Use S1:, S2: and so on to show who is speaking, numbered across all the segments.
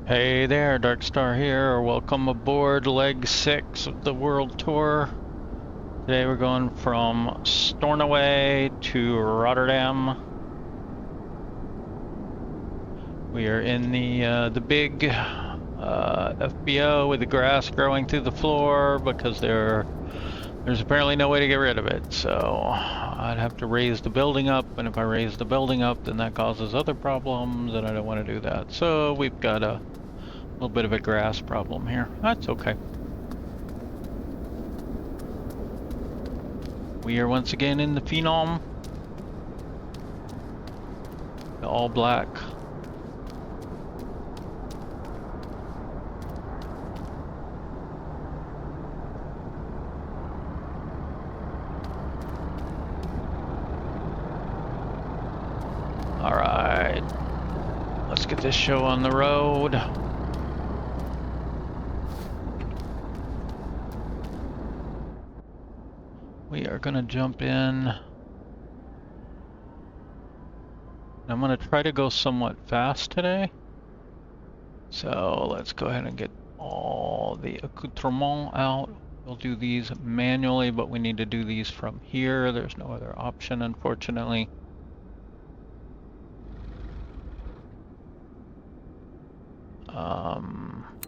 S1: Hey there, Darkstar here. Welcome aboard leg 6 of the world tour. Today we're going from Stornoway to Rotterdam. We are in the big FBO with the grass growing through the floor because there's apparently no way to get rid of it. So I'd have to raise the building up, and if I raise the building up, then that causes other problems, and I don't want to do that. So we've got a little bit of a grass problem here. That's okay. We are once again in the Phenom, the all black. All right, let's get this show on the road. We are gonna jump in. I'm gonna try to go somewhat fast today. So let's go ahead and get all the accoutrements out. We'll do these manually, but we need to do these from here. There's no other option, unfortunately.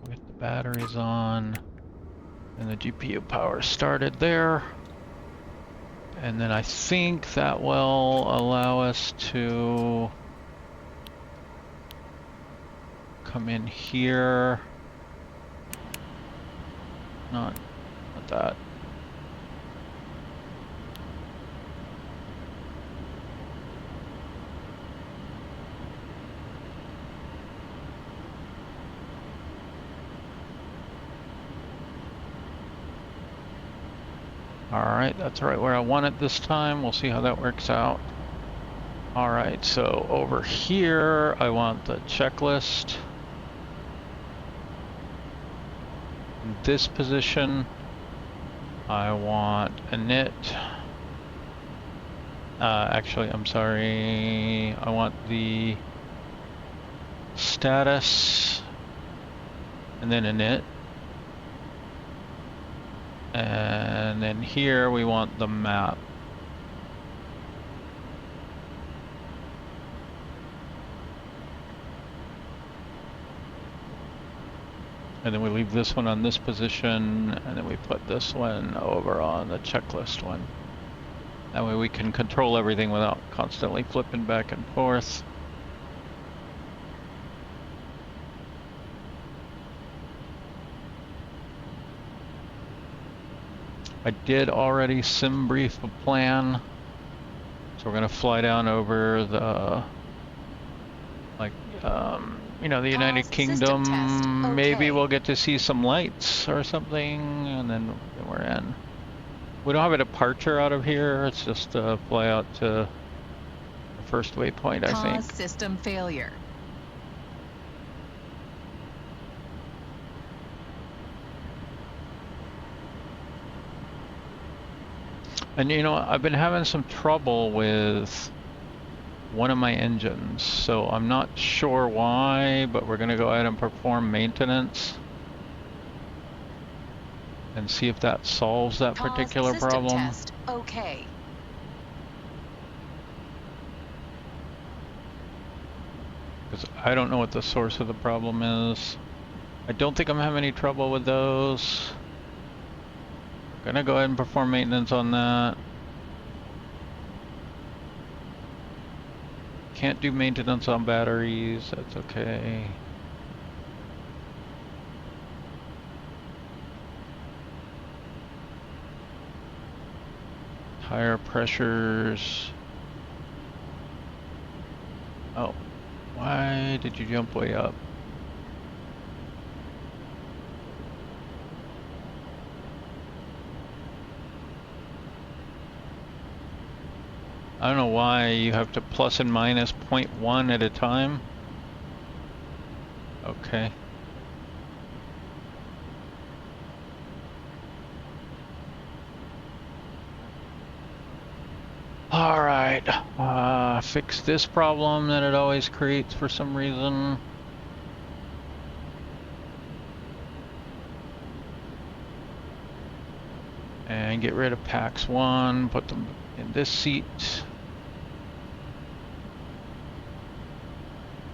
S1: Get the batteries on, and the GPU power started there. And then I think that will allow us to come in here. Not that. Alright, that's right where I want it this time. We'll see how that works out. Alright, so over here I want the checklist. In this position I want init. Actually, I'm sorry. I want the status and then init. And then here we want the map. And then we leave this one on this position, and then we put this one over on the checklist one. That way we can control everything without constantly flipping back and forth. I did already sim brief a plan, so we're gonna fly down over the, you know, the United Kingdom. Okay. Maybe we'll get to see some lights or something, and then we're in. We don't have a departure out of here. It's just a fly out to the first waypoint, I think.
S2: System failure.
S1: And you know, I've been having some trouble with one of my engines, so I'm not sure why, but we're gonna go ahead and perform maintenance and see if that solves that particular problem.
S2: Test. Okay.
S1: Because I don't know what the source of the problem is. I don't think I'm having any trouble with those. Gonna go ahead and perform maintenance on that. Can't do maintenance on batteries, that's okay. Tire pressures. Oh, why did you jump way up? I don't know why you have to plus and minus 0.1 at a time. Okay. All right, fix this problem that it always creates for some reason. And get rid of packs 1, put them in this seat.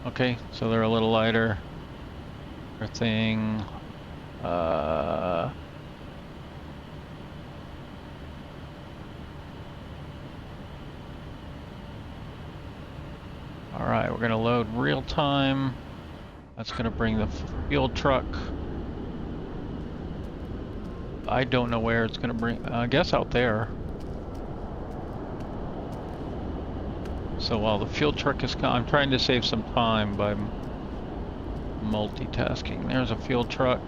S1: Okay, so they're a little lighter. Thing. Alright, we're gonna load real time. That's gonna bring the fuel truck. I don't know where it's gonna bring, I guess out there. So while the fuel truck is I'm trying to save some time by multitasking. There's a fuel truck.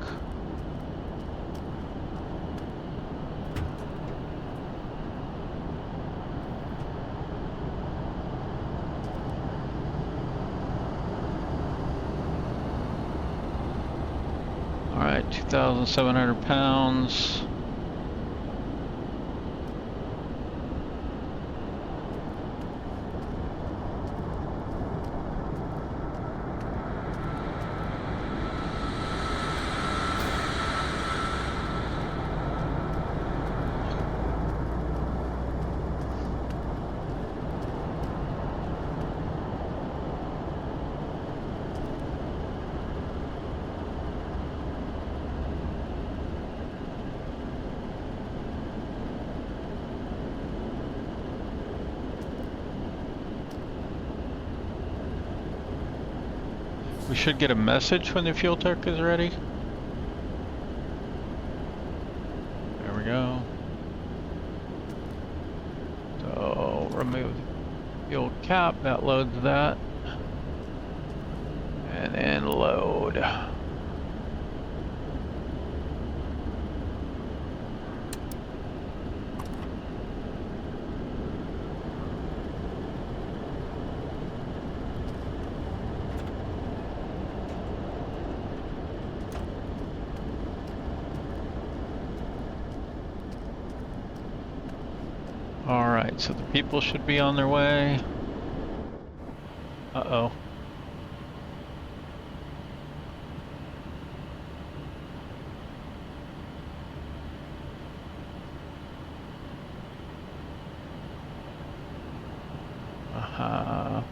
S1: All right, 2,700 pounds. We should get a message when the fuel tank is ready. There we go. So remove the fuel cap, that loads that. And then load. Alright, so the people should be on their way. Uh-oh. Uh-huh.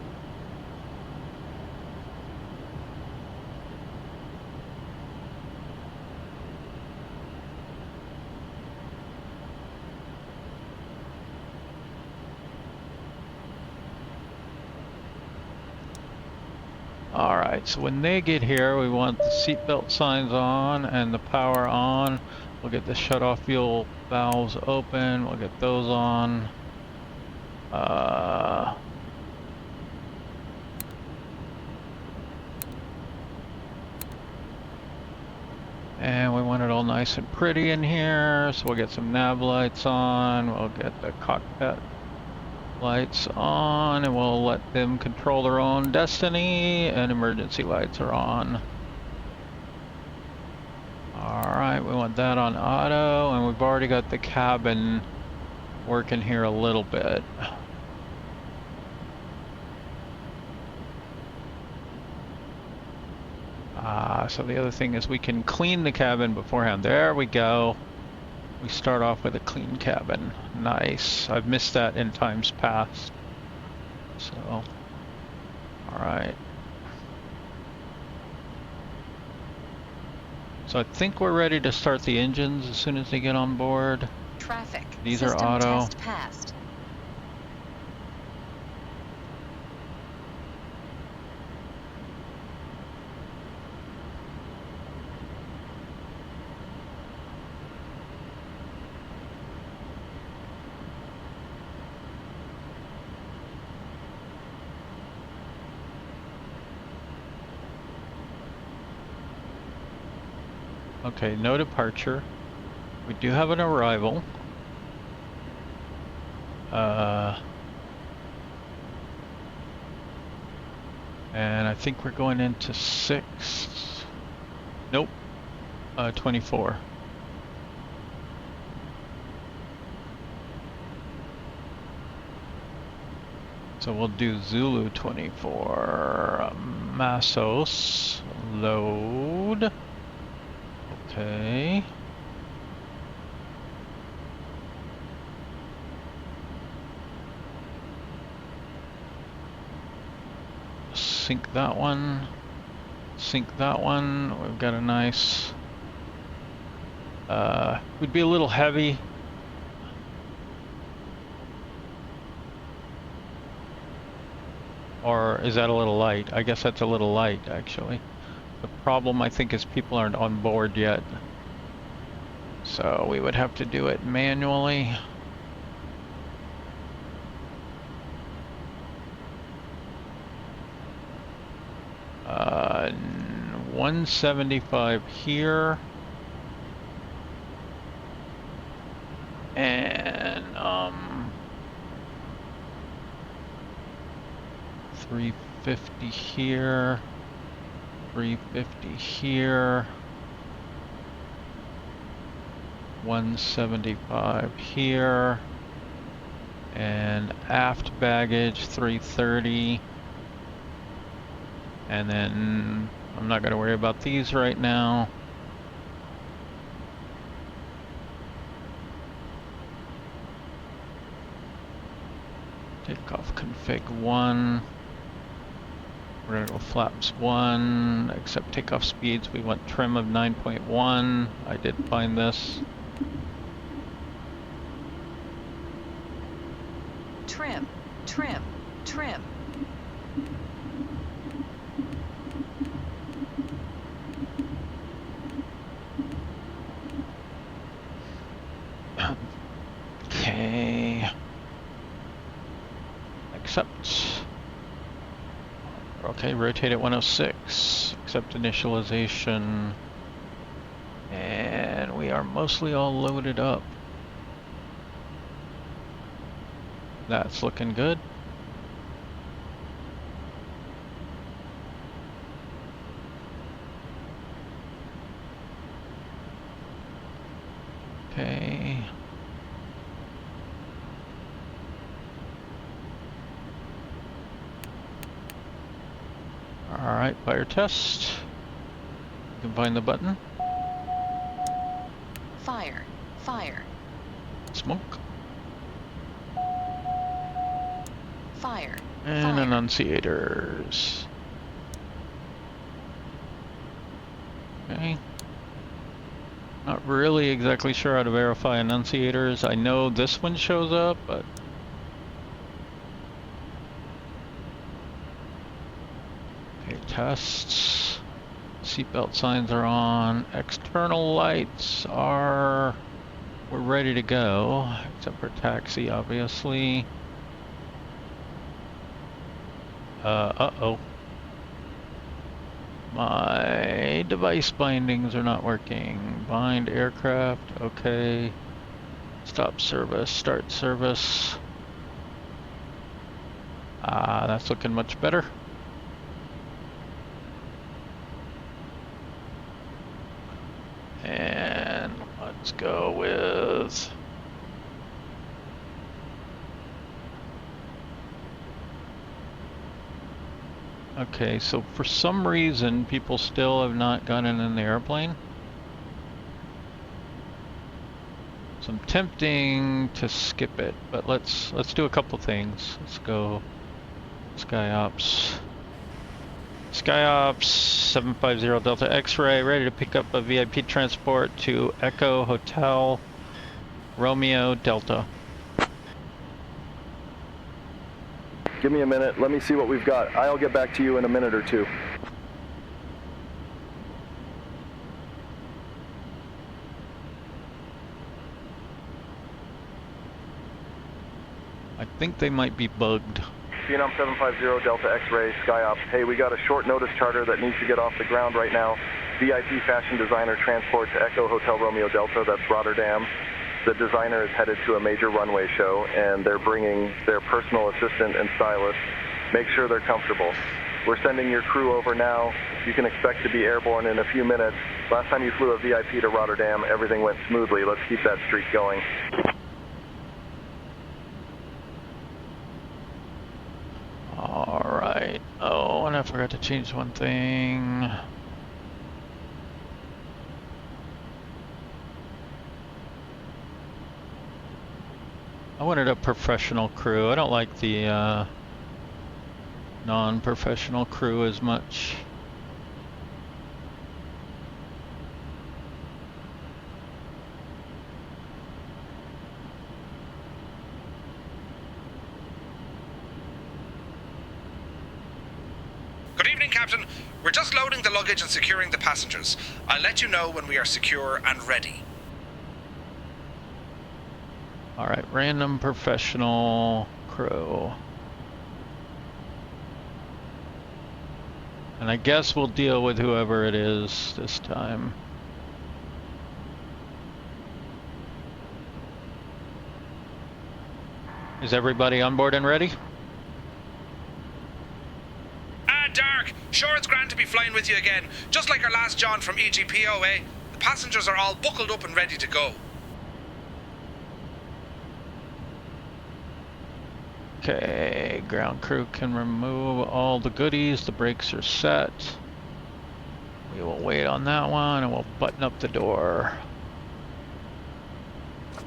S1: Alright, so when they get here, we want the seatbelt signs on and the power on. We'll get the shut-off fuel valves open. We'll get those on. And we want it all nice and pretty in here, so we'll get some nav lights on. We'll get the cockpit lights on, and we'll let them control their own destiny, and emergency lights are on. Alright, we want that on auto, and we've already got the cabin working here a little bit. So the other thing is we can clean the cabin beforehand. There we go. We start off with a clean cabin. Nice. I've missed that in times past. So, alright. So I think we're ready to start the engines as soon as they get on board.
S2: Traffic.
S1: These
S2: System
S1: are auto.
S2: Test passed.
S1: Okay, no departure. We do have an arrival. And I think we're going into 6. Nope. 24. So we'll do Zulu 24. Massos. Load. Okay. sink that one. Sink that one. We've got a nice... would be a little heavy. Or is that a little light? I guess that's a little light, actually. The problem, I think, is people aren't on board yet. So we would have to do it manually. Uh, 175 here. And 350 here, 350 here, 175 here, and aft baggage 330. And then I'm not going to worry about these right now. Takeoff config 1. We're going to go flaps 1, accept takeoff speeds. We want trim of 9.1. I did find this.
S2: Trim, trim, trim.
S1: Okay. Accept. Okay, rotate at 106. Accept initialization. And we are mostly all loaded up. That's looking good. Okay. Alright, fire test. You can find the button.
S2: Fire, fire,
S1: Smoke.
S2: fire,
S1: And
S2: fire.
S1: annunciators. Okay. Not really exactly sure how to verify annunciators. I know this one shows up, but... Okay, tests. Seatbelt signs are on. External lights are... We're ready to go, except for taxi, obviously. Uh-oh. My device bindings are not working. Bind aircraft, okay. Stop service, start service. That's looking much better. And let's go with... Okay, so for some reason, people still have not gotten in the airplane. So I'm tempting to skip it, but let's do a couple things. Let's go SkyOps. SkyOps 750 Delta X-Ray, ready to pick up a VIP transport to Echo Hotel Romeo Delta.
S3: Give me a minute. Let me see what we've got. I'll get back to you in a minute or two.
S1: I think they might be bugged.
S3: Phenom 750 Delta X-Ray, SkyOps. Hey, we got a short notice charter that needs to get off the ground right now. VIP fashion designer transport to Echo Hotel Romeo Delta, that's Rotterdam. The designer is headed to a major runway show, and they're bringing their personal assistant and stylist. Make sure they're comfortable. We're sending your crew over now. You can expect to be airborne in a few minutes. Last time you flew a VIP to Rotterdam, everything went smoothly. Let's keep that streak going.
S1: Alright. Oh, and I forgot to change one thing. I wanted a professional crew. I don't like the non-professional crew as much.
S4: Good evening, Captain. We're just loading the luggage and securing the passengers. I'll let you know when we are secure and ready.
S1: All right, random professional crew. And I guess we'll deal with whoever it is this time. Is everybody on board and ready?
S4: Dark, sure it's grand to be flying with you again. Just like our last John from EGPO, eh? The passengers are all buckled up and ready to go.
S1: Okay, ground crew can remove all the goodies. The brakes are set. We will wait on that one and we'll button up the door.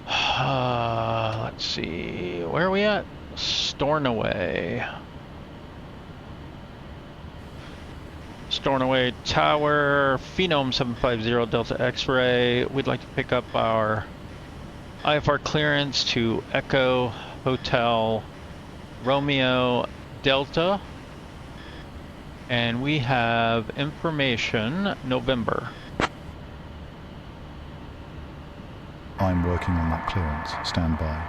S1: Let's see, where are we at? Stornoway. Stornoway Tower, Phenom 300e Delta X-ray. We'd like to pick up our IFR clearance to Echo Hotel Romeo Delta. And we have information November.
S5: I'm working on that clearance. Stand by.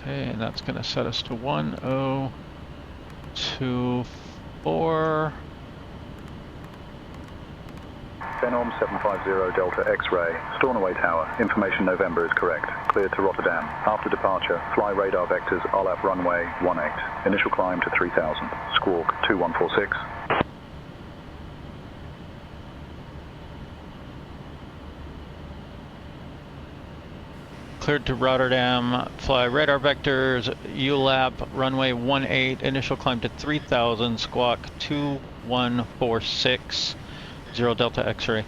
S1: Okay, and that's going to set us to 1024.
S3: Phenom 750 Delta X-ray, Stornoway Tower. Information November is correct. Cleared to Rotterdam. After departure, fly radar vectors ULLAP runway 18. Initial climb to 3000. Squawk 2146.
S1: Cleared to Rotterdam, fly radar vectors, ULLAP, runway 18, initial climb to 3000, squawk 2146, 0 Delta X-ray.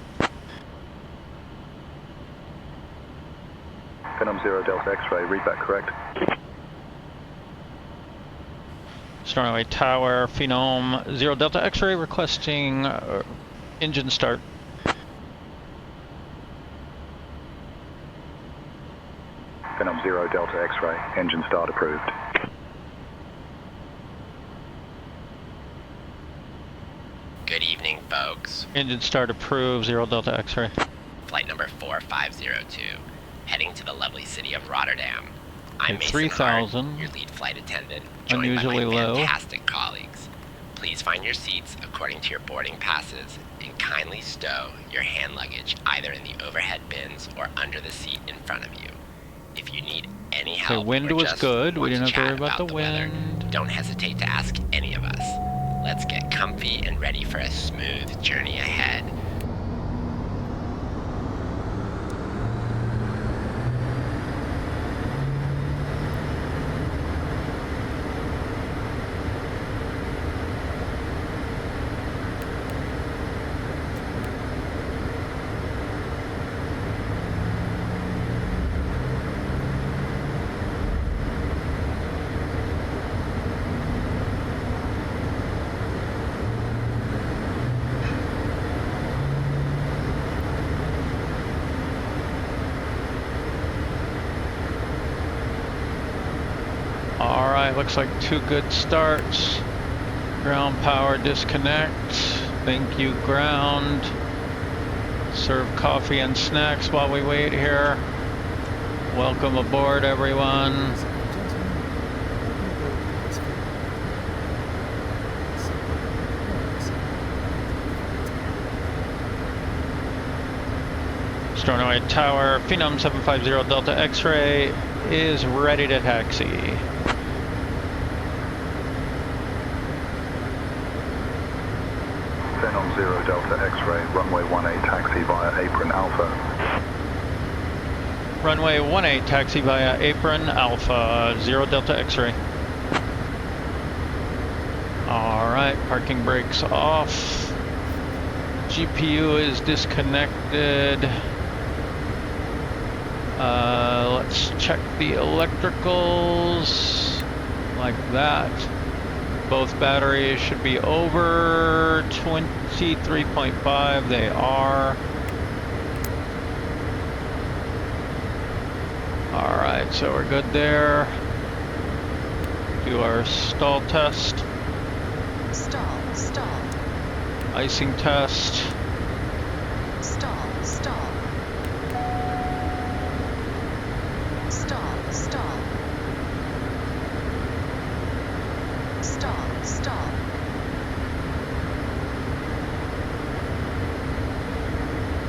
S3: Phenom 0 Delta X-ray, read back correct.
S1: Stornoway Tower, Phenom 0 Delta X-ray, requesting engine start.
S3: Phenom 0 Delta X-ray, engine start approved.
S6: Good evening, folks.
S1: Engine start approved, 0 Delta X-ray.
S6: Flight number 4502, heading to the lovely city of Rotterdam. I'm
S1: Okay,
S6: Mason
S1: 3000.
S6: Hart, your lead flight attendant, joined
S1: Unusually
S6: by my
S1: low.
S6: fantastic colleagues. Please find your seats according to your boarding passes, and kindly stow your hand luggage either in the overhead bins or under the seat in front of you. If you need any help
S1: wind
S6: or
S1: was
S6: just
S1: good. We
S6: want
S1: didn't
S6: to
S1: have to worry
S6: chat
S1: about the
S6: weather,
S1: wind.
S6: don't hesitate to ask any of us. Let's get comfy and ready for a smooth journey ahead.
S1: Alright, looks like 2 good starts. Ground power disconnect. Thank you, ground. Serve coffee and snacks while we wait here. Welcome aboard, everyone. Stornoway Tower, Phenom 750 Delta X-ray is ready to taxi.
S3: Phenom 0 Delta X-ray, runway 18, taxi via Apron Alpha.
S1: Runway 18, taxi via Apron Alpha, 0 Delta X-ray. Alright, parking brakes off. GPU is disconnected. Let's check the electricals. like that. Both batteries should be over 23.5. They are. Alright, so we're good there. Do our stall test.
S2: Stall.
S1: Icing test.
S2: Stall. Stall.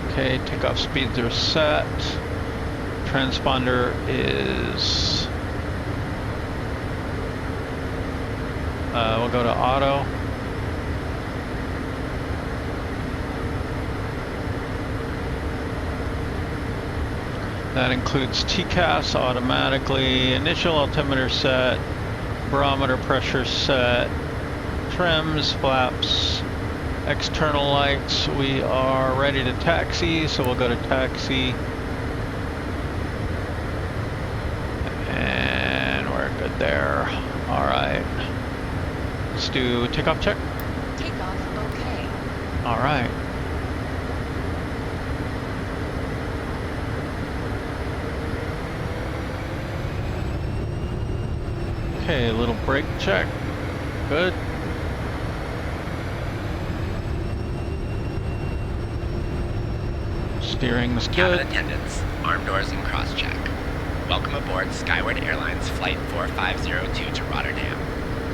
S1: Okay, takeoff speeds are set. Transponder is... we'll go to auto. That includes TCAS automatically, initial altimeter set, barometer pressure set, trims, flaps, external lights. We are ready to taxi, so we'll go to taxi. And we're good there. Alright. Let's do takeoff check.
S2: Takeoff okay.
S1: Alright. Okay, a little brake check. Good. Steering's good.
S6: Cabin attendants, arm doors and cross-check. Welcome aboard Skyward Airlines Flight 4502 to Rotterdam.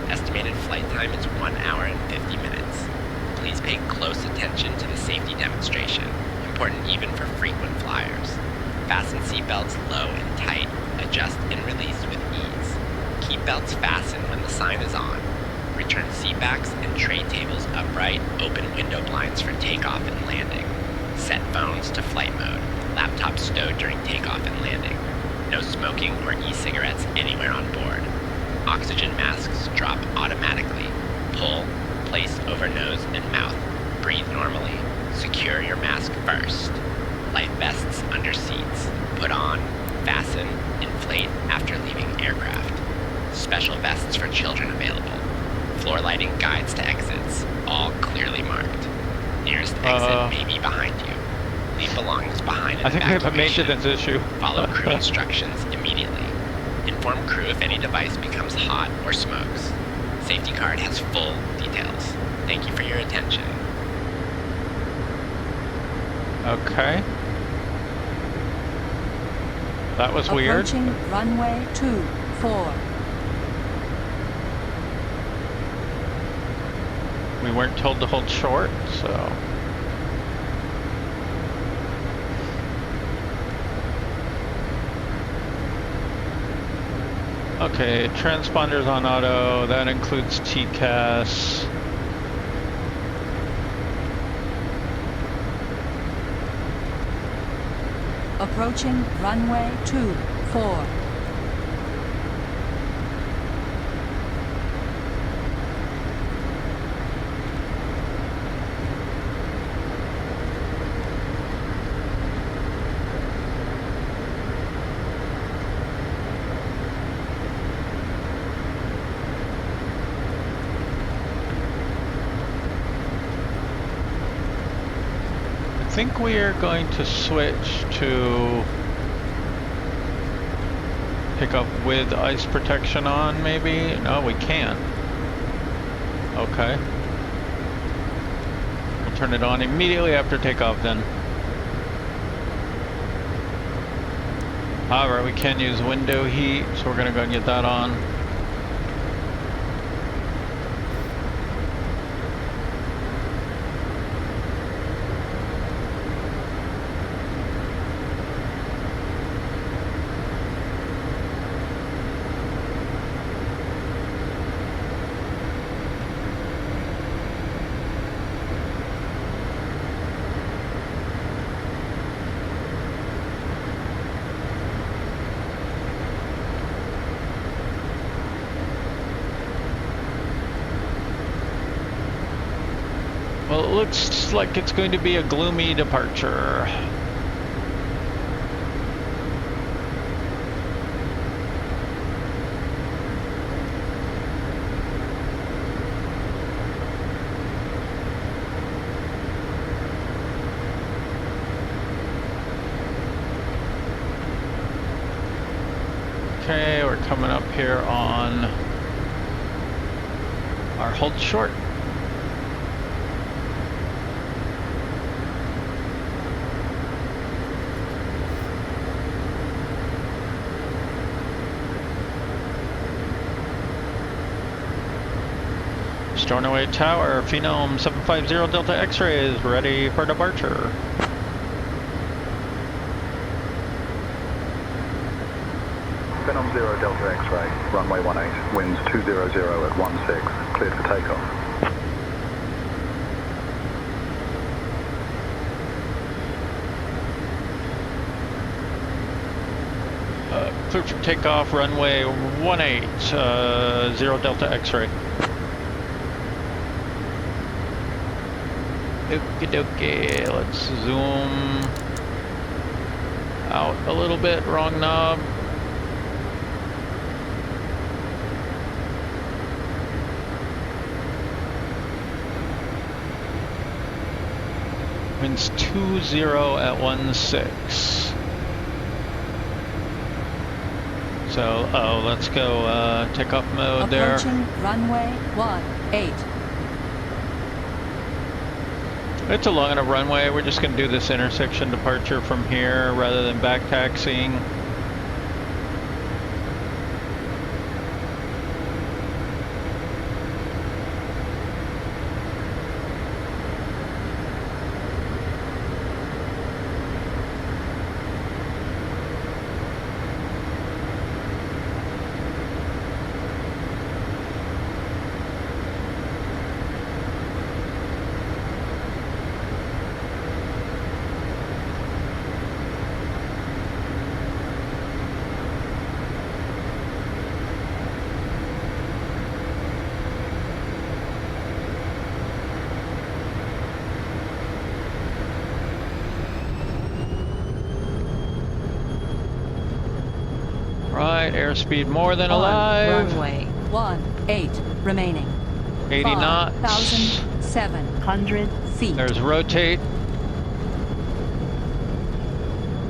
S6: Estimated flight time is 1 hour and 50 minutes. Please pay close attention to the safety demonstration, important even for frequent flyers. Fasten seatbelts low and tight. Adjust and release with ease. Keep belts fastened when the sign is on. Return seatbacks and tray tables upright. Open window blinds for takeoff and landing. Set phones to flight mode. Laptops stowed during takeoff and landing. No smoking or e-cigarettes anywhere on board. Oxygen masks drop automatically. Pull, place over nose and mouth. Breathe normally. Secure your mask first. Life vests under seats. Put on, fasten, inflate after leaving aircraft. Special vests for children available. Floor lighting guides to exits, all clearly marked. Nearest exit may be behind you. Leave belongings behind in
S1: I think we have a
S6: evacuation.
S1: maintenance issue.
S6: Follow crew instructions immediately. Inform crew if any device becomes hot or smokes. Safety card has full details. Thank you for your attention.
S1: Okay. That was weird.
S7: Approaching runway 24.
S1: We weren't told to hold short, so... Okay, transponders on auto, that includes TCAS.
S7: Approaching runway 24.
S1: I think we are going to switch to pick up with ice protection on, maybe? No, we can't. Okay. We'll turn it on immediately after takeoff then. However, we can use window heat, so we're gonna go and get that on. Well, it looks like it's going to be a gloomy departure. coming up here on our hold short. Stornoway Tower, Phenom 750 Delta X-ray is ready for departure.
S3: Phenom 0 Delta X-ray, runway 18, winds 200 at 16, cleared for takeoff.
S1: Cleared for takeoff, runway 18, 0 Delta X-ray. Okie dokie, let's zoom out a little bit, wrong knob. Winds 20 at 16. So, let's go takeoff mode there.
S7: Approaching runway 18.
S1: It's a long enough runway. We're just going to do this intersection departure from here rather than back taxiing. Right, airspeed more than alive.
S7: Runway 18 remaining.
S1: 80 knots.
S7: 5,700 feet.
S1: There's rotate.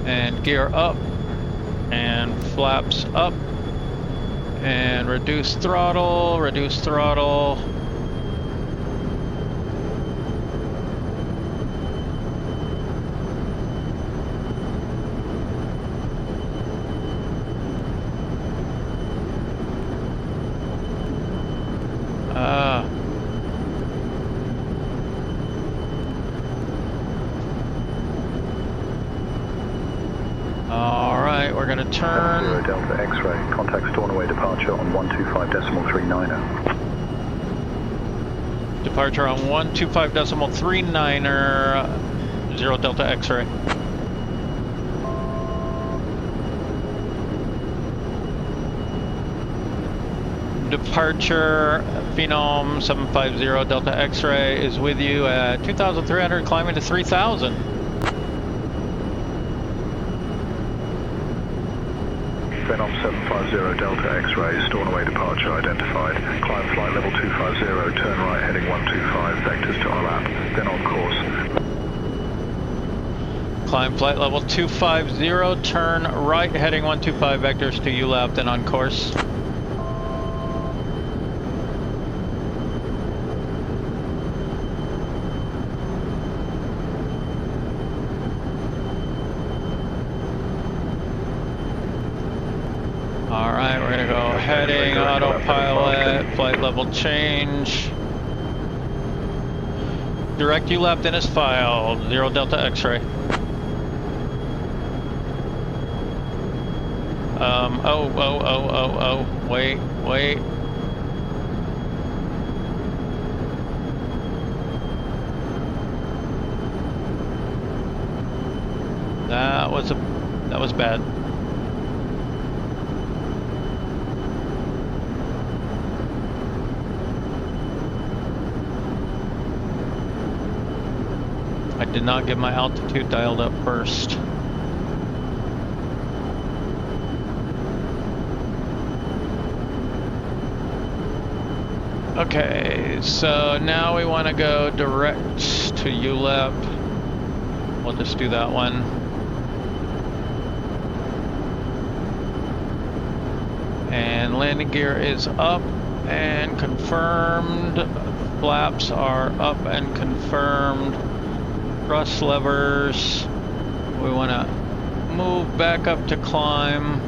S1: And gear up. And flaps up. And reduce throttle, reduce throttle. Alright, we're gonna turn.
S3: 0 Delta X-ray, contact Stornoway departure on 125.39er.
S1: Departure on 125.39er, 0 Delta X-ray. Departure, Phenom 750 Delta X-ray is with you at 2,300, climbing to 3,000.
S3: Phenom 750 Delta X-ray, Stornoway departure identified. Climb flight level 250, turn right heading 125, vectors to ULLAP, then on course.
S1: Climb flight level 250, turn right heading 125, vectors to ULLAP, then on course. Alright, we're gonna go heading, autopilot, flight level change. Direct ULLAP then is filed, 0 Delta X-ray. Wait. That was bad. I did not get my altitude dialed up first. Okay, so now we want to go direct to ULLAP. We'll just do that one. And landing gear is up and confirmed. Flaps are up and confirmed. Thrust levers. We want to move back up to climb.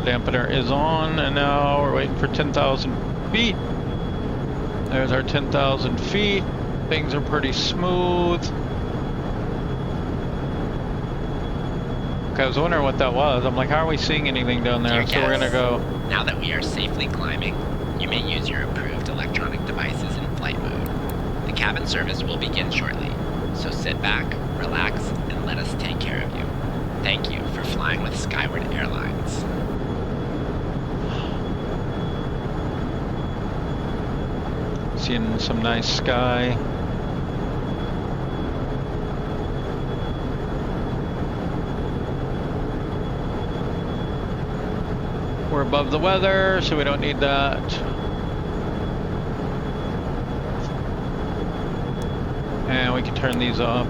S1: Dampener is on, and now we're waiting for 10,000 feet. There's our 10,000 feet. Things are pretty smooth. Okay, I was wondering what that was. I'm like, how are we seeing anything down there? So we're gonna go.
S6: Now that we are safely climbing, you may use your approved electronic devices in flight mode. The cabin service will begin shortly, so sit back, relax, and let us take care of you. Thank you for flying with Skyward Airlines.
S1: Seeing some nice sky. We're above the weather, so we don't need that. And we can turn these off.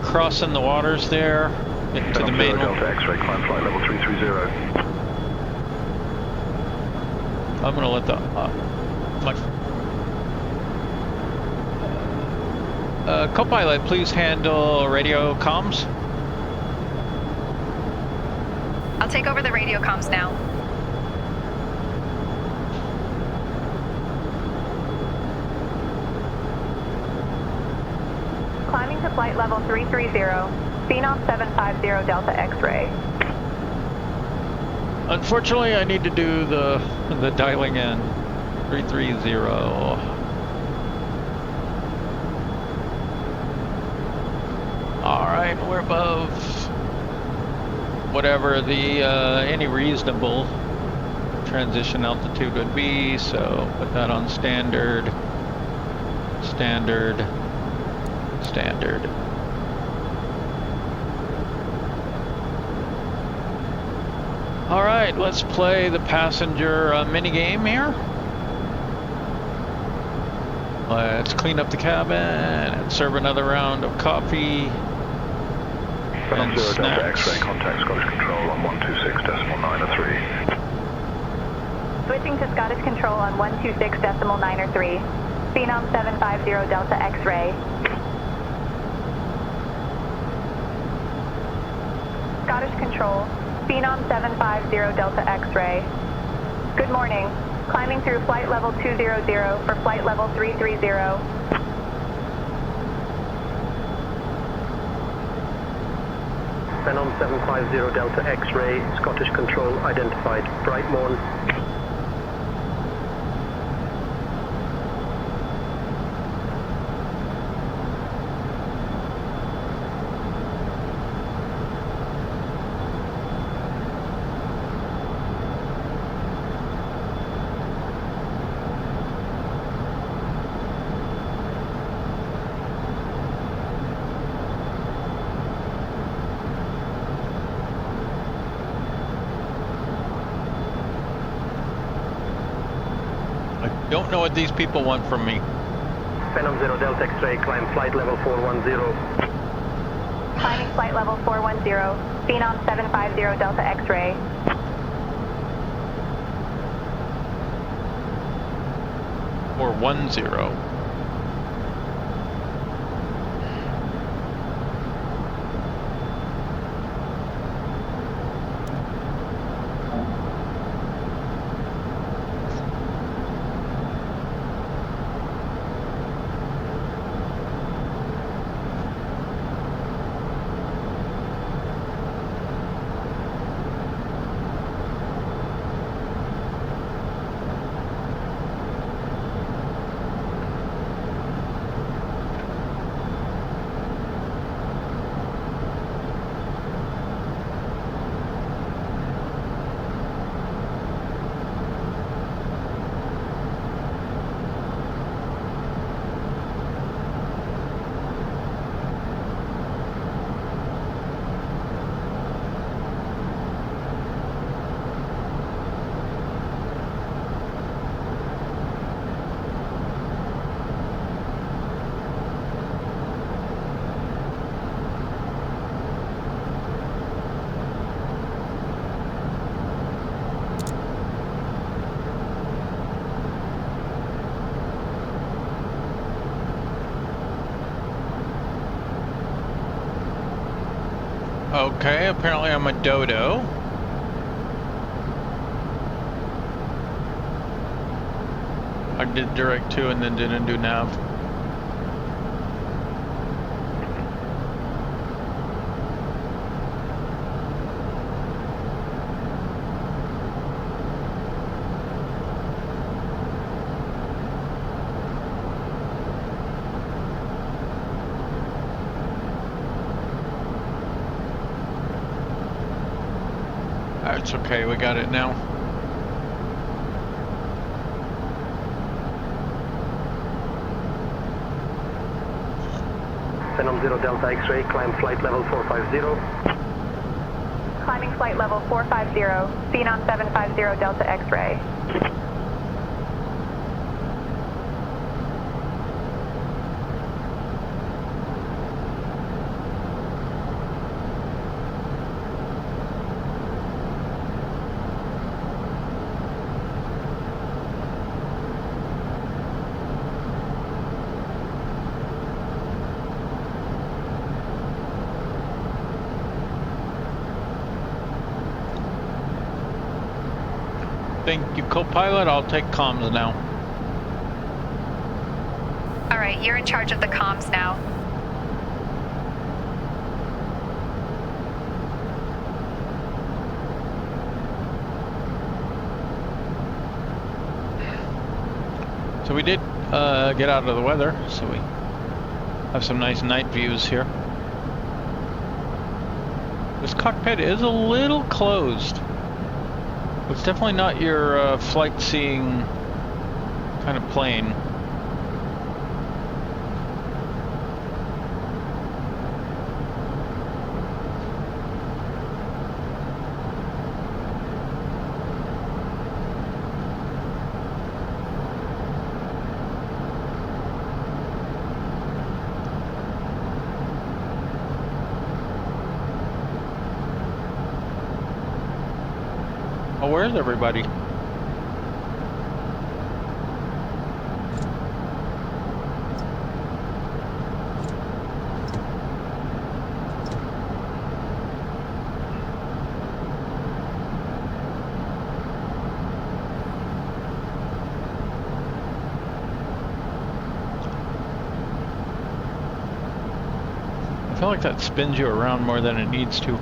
S1: Crossing the waters there, getting to the main.
S3: Delta X-ray, climb flight level 330.
S1: I'm gonna let the co-pilot please handle radio comms.
S8: I'll take over the radio comms now.
S9: Climbing to flight level 330, Phenom 750 Delta X-ray.
S1: Unfortunately, I need to do the dialing in. 330. Alright, we're above whatever the any reasonable transition altitude would be, so put that on standard. Standard. All right, let's play the passenger mini game here. Let's clean up the cabin and serve another round of coffee
S3: Phenom
S1: and
S3: 0 Delta
S1: snacks.
S3: X-ray, contact Scottish Control on 126.903.
S9: Switching to Scottish Control on 126.903, Phenom 750 Delta X-ray. Scottish Control, Phenom 750 Delta X-ray. Good morning. Climbing through flight level 200 for flight level 330.
S10: Phenom 750 Delta X-ray, Scottish Control identified. Brightmorn.
S1: Don't know what these people want from me.
S10: Phenom 0 Delta X-ray, climb flight level 410.
S9: Climbing flight level 410, Phenom 750 Delta X-ray.
S1: Or 10. Okay, apparently I'm a dodo. I did direct to and then didn't do nav. It's okay, we got it now.
S10: Phenom 0 Delta X-ray, climb flight level 450.
S9: Climbing flight level 450, Phenom 750 Delta X-ray.
S1: Thank you, co-pilot. I'll take comms now.
S8: All right, you're in charge of the comms now.
S1: So we did get out of the weather, so we have some nice night views here. This cockpit is a little closed. It's definitely not your flight seeing kind of plane. Oh, where's everybody? I feel like that spins you around more than it needs to.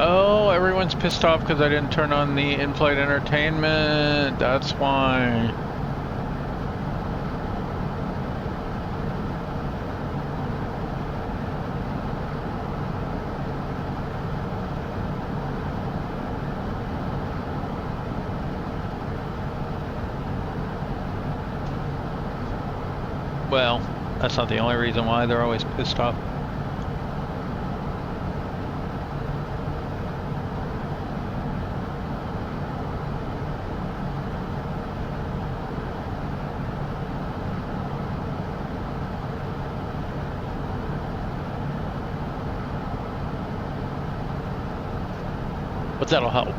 S1: Oh, everyone's pissed off because I didn't turn on the in-flight entertainment. That's why. Well, that's not the only reason why they're always pissed off. But that'll help.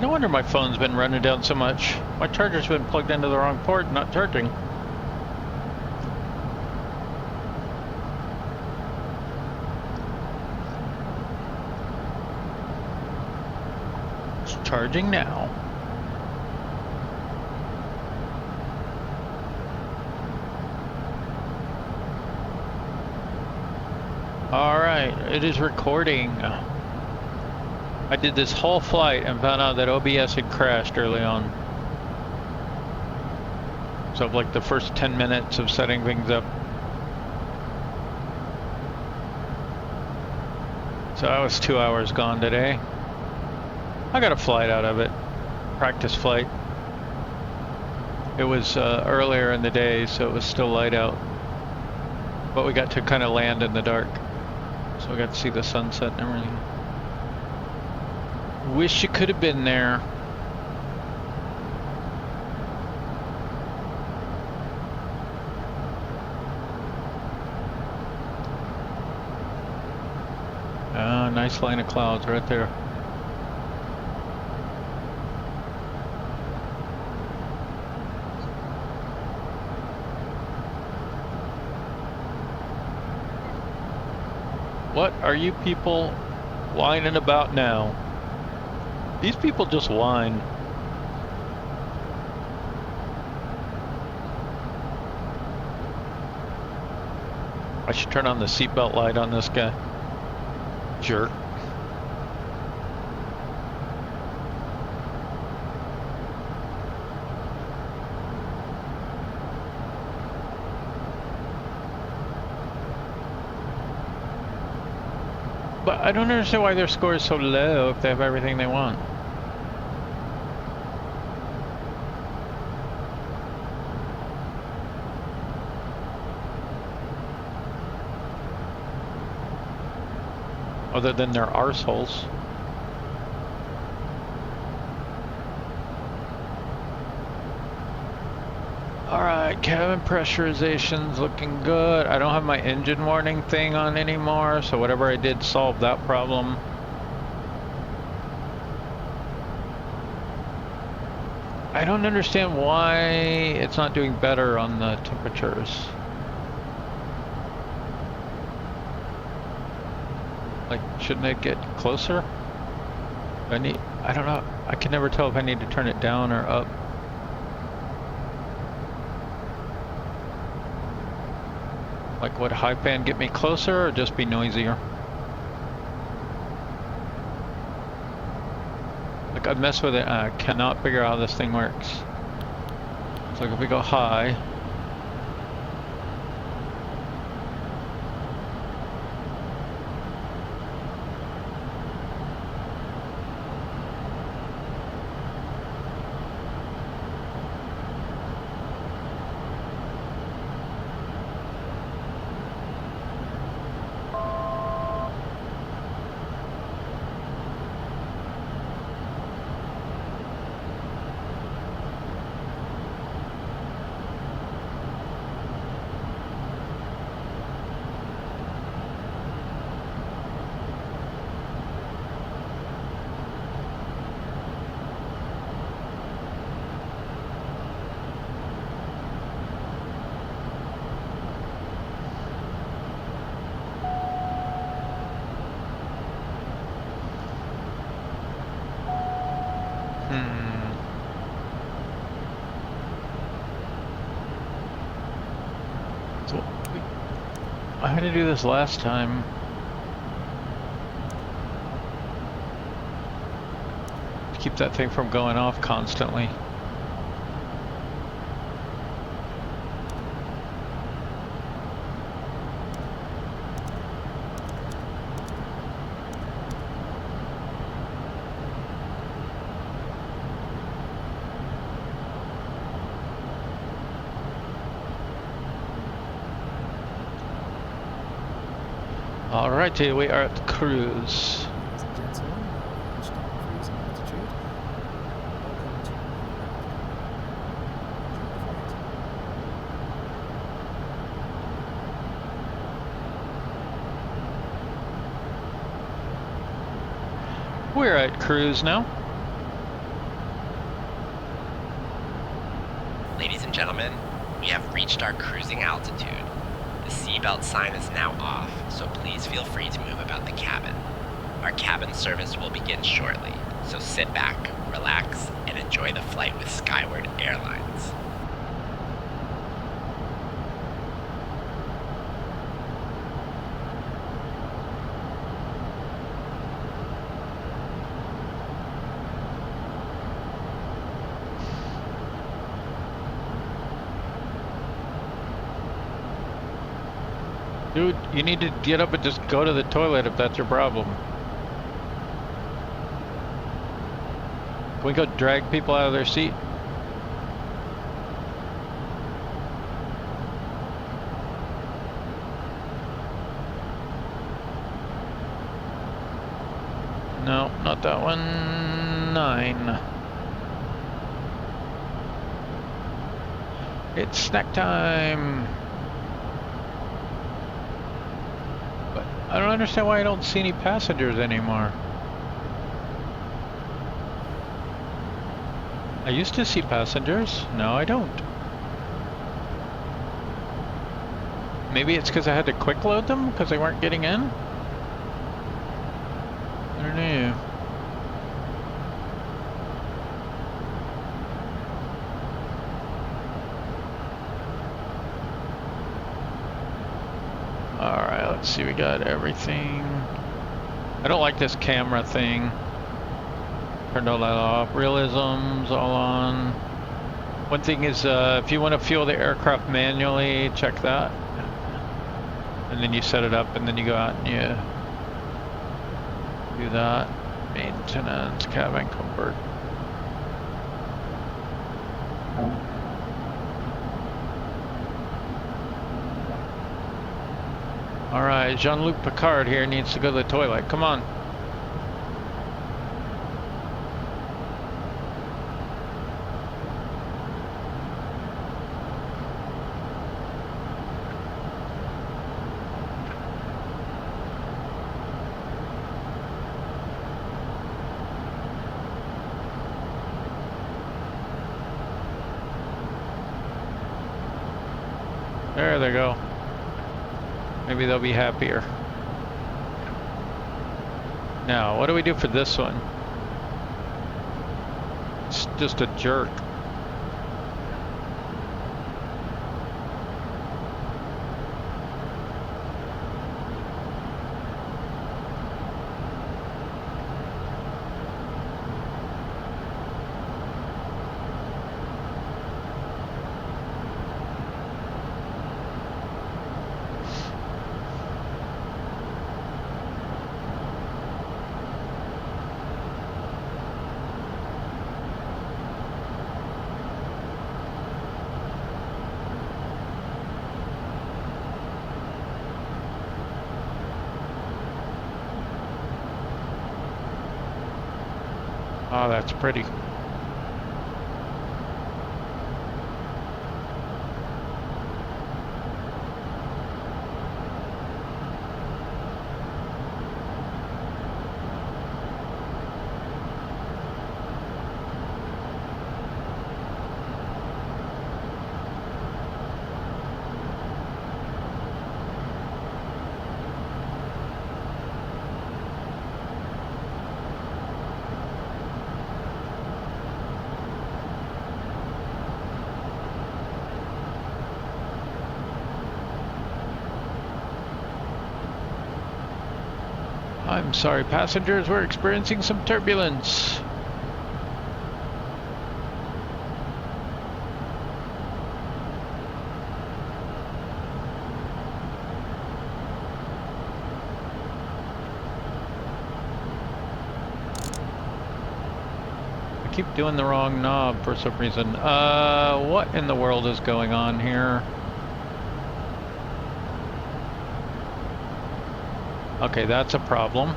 S1: No wonder my phone's been running down so much. My charger's been plugged into the wrong port, not charging. It's charging now. Alright, it is recording. I did this whole flight and found out that OBS had crashed early on. So like the first 10 minutes of setting things up. So I was 2 hours gone today. I got a flight out of it. Practice flight. It was earlier in the day, so it was still light out. But we got to kind of land in the dark. So we got to see the sunset and everything. Wish you could have been there. Ah, nice line of clouds right there. What are you people whining about now? These people just whine. I should turn on the seatbelt light on this guy. Jerk. But I don't understand why their score is so low if they have everything they want. Other than their arseholes. Alright, cabin pressurization's looking good. I don't have my engine warning thing on anymore, so whatever I did solved that problem. I don't understand why it's not doing better on the temperatures. Like, shouldn't it get closer? I don't know. I can never tell if I need to turn it down or up. Like, would high fan get me closer or just be noisier? Like, I mess with it and I cannot figure out how this thing works. So like if we go high. So I had to do this last time. To keep that thing from going off constantly. Alrighty, we are at the cruise. We're at cruise now.
S6: Ladies and gentlemen, we have reached our cruising altitude. The seatbelt sign is now off, so please feel free to move about the cabin. Our cabin service will begin shortly, so sit back, relax, and enjoy the flight with Skyward Airlines.
S1: Dude, you need to get up and just go to the toilet if that's your problem. Can we go drag people out of their seat? No, not that one. 9. It's snack time. But I don't understand why I don't see any passengers anymore. I used to see passengers. Now I don't. Maybe it's because I had to quick load them because they weren't getting in? I don't know. Alright, let's see, we got everything. I don't like this camera thing. Turned all that off. Realism's all on. One thing is, if you want to fuel the aircraft manually, check that. And then you set it up and then you go out and you do that. Maintenance, cabin comfort. Alright, Jean-Luc Picard here needs to go to the toilet. Come on. There they go. Maybe they'll be happier. Now, what do we do for this one? It's just a jerk. Oh, that's pretty. I'm sorry, passengers, we're experiencing some turbulence. I keep doing the wrong knob for some reason. What in the world is going on here? Okay, that's a problem.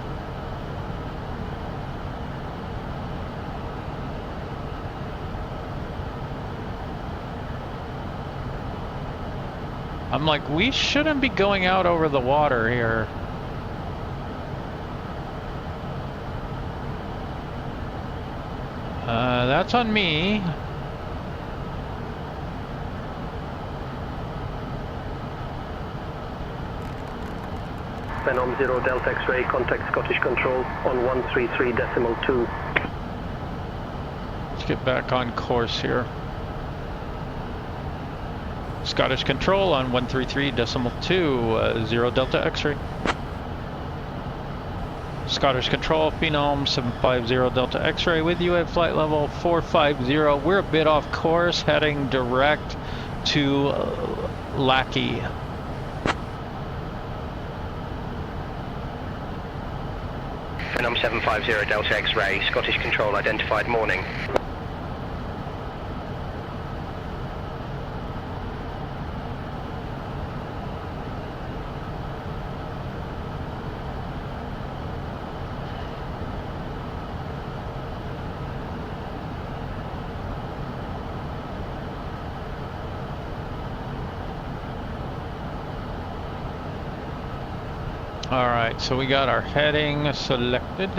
S1: I'm like, we shouldn't be going out over the water here. That's on me.
S10: Phenom 0 Delta X-ray, contact Scottish Control on 133.2.
S1: Let's get back on course here. Scottish Control on 133.2, 0 Delta X-ray. Scottish Control, Phenom 750 Delta X-ray with you at flight level 450. We're a bit off course, heading direct to LAKEY.
S10: Phenom 750 Delta X-ray, Scottish Control identified morning.
S1: Alright, so we got our heading selected.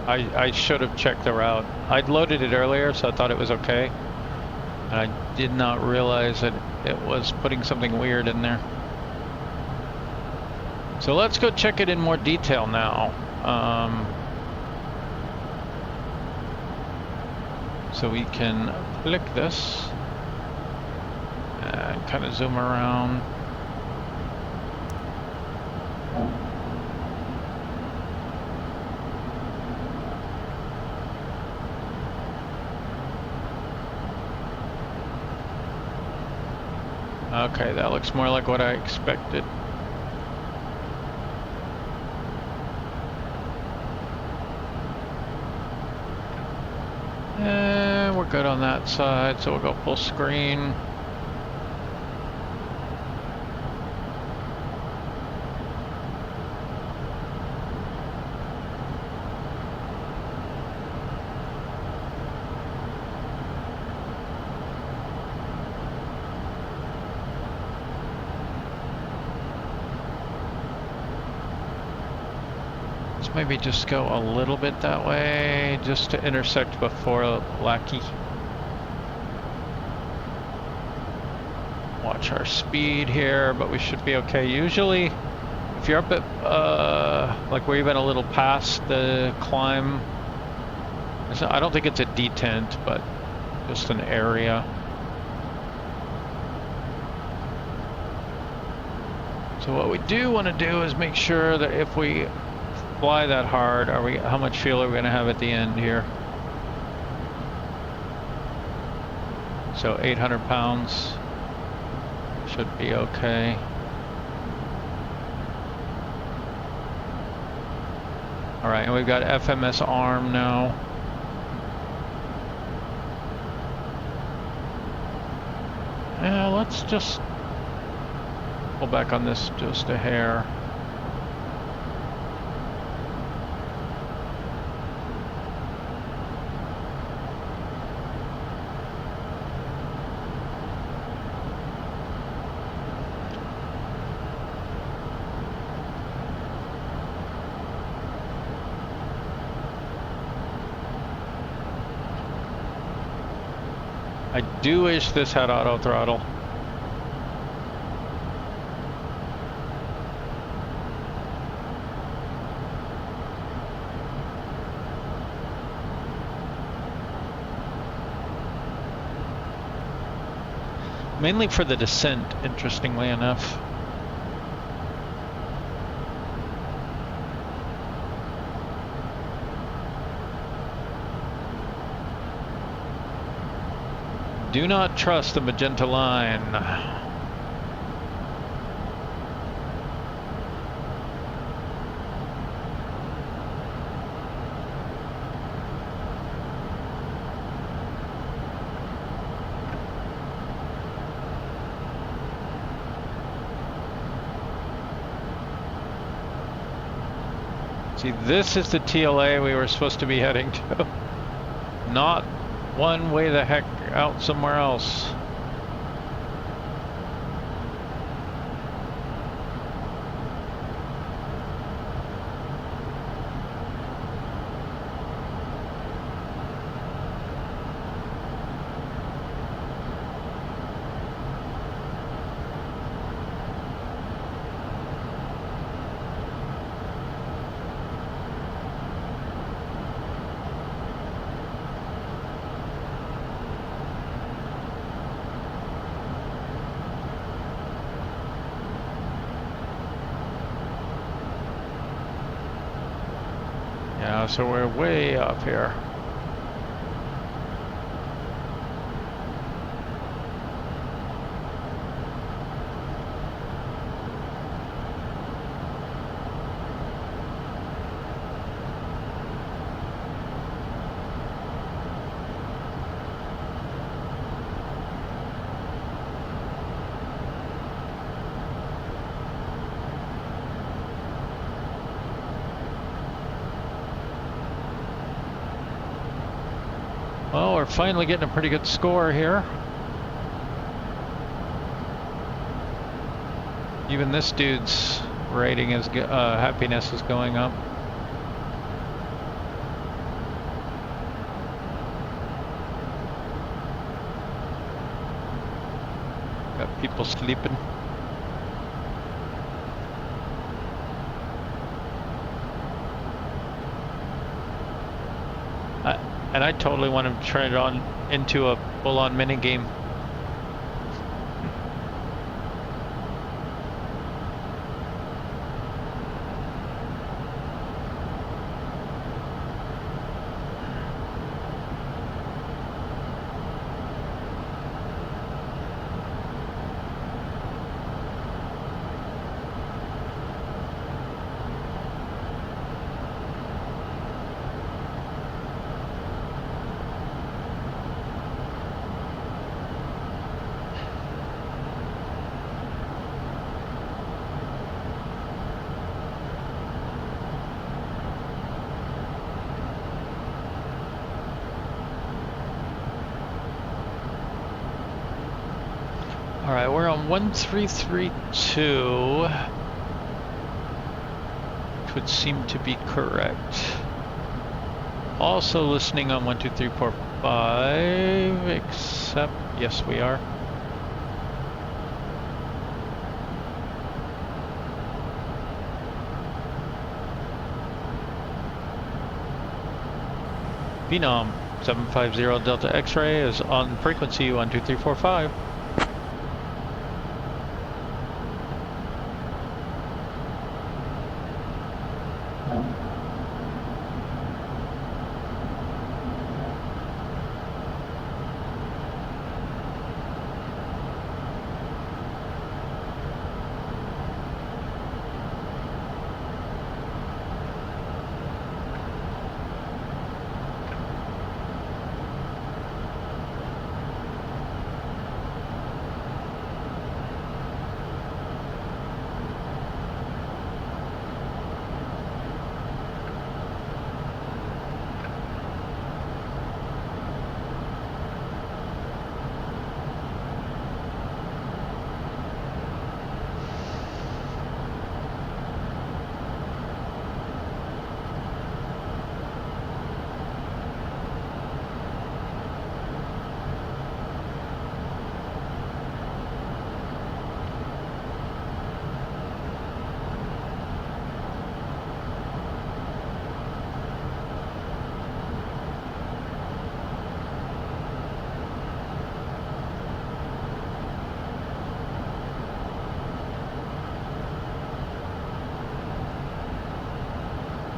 S1: I should have checked the route. I'd loaded it earlier, so I thought it was okay. And I did not realize that it was putting something weird in there. So let's go check it in more detail now. So we can click this and kind of zoom around. Okay, that looks more like what I expected. And we're good on that side, so we'll go full screen. Maybe just go a little bit that way, just to intersect before LAKEY. Watch our speed here, but we should be okay. Usually, if you're up at, like we're even a little past the climb, I don't think it's a detent, but just an area. So what we do want to do is make sure that if we fly that hard, how much fuel are we going to have at the end here? So 800 pounds should be okay. All right, and we've got FMS arm now. Yeah, let's just pull back on this just a hair. I do wish this had auto throttle. Mainly for the descent, interestingly enough. Do not trust the magenta line. See, this is the TLA we were supposed to be heading to. Not one way the heck out somewhere else. Yeah, so we're way up here. Well, we're finally getting a pretty good score here. Even this dude's rating is happiness is going up. Got people sleeping. And I totally want to turn it on into a full-on mini game. All right, we're on 1332, which would seem to be correct. Also listening on 12345, except, yes, we are. Phenom 750 Delta X-ray is on frequency 12345.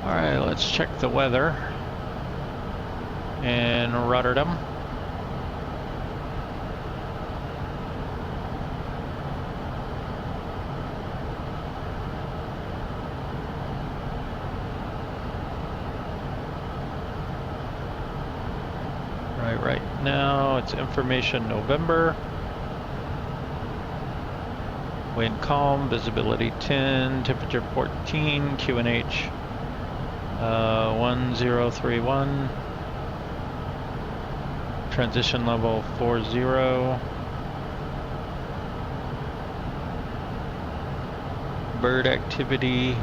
S1: Alright, let's check the weather in Rotterdam. Right now it's information November. Wind calm, visibility 10, temperature 14, QNH 1031, transition level 40, bird activity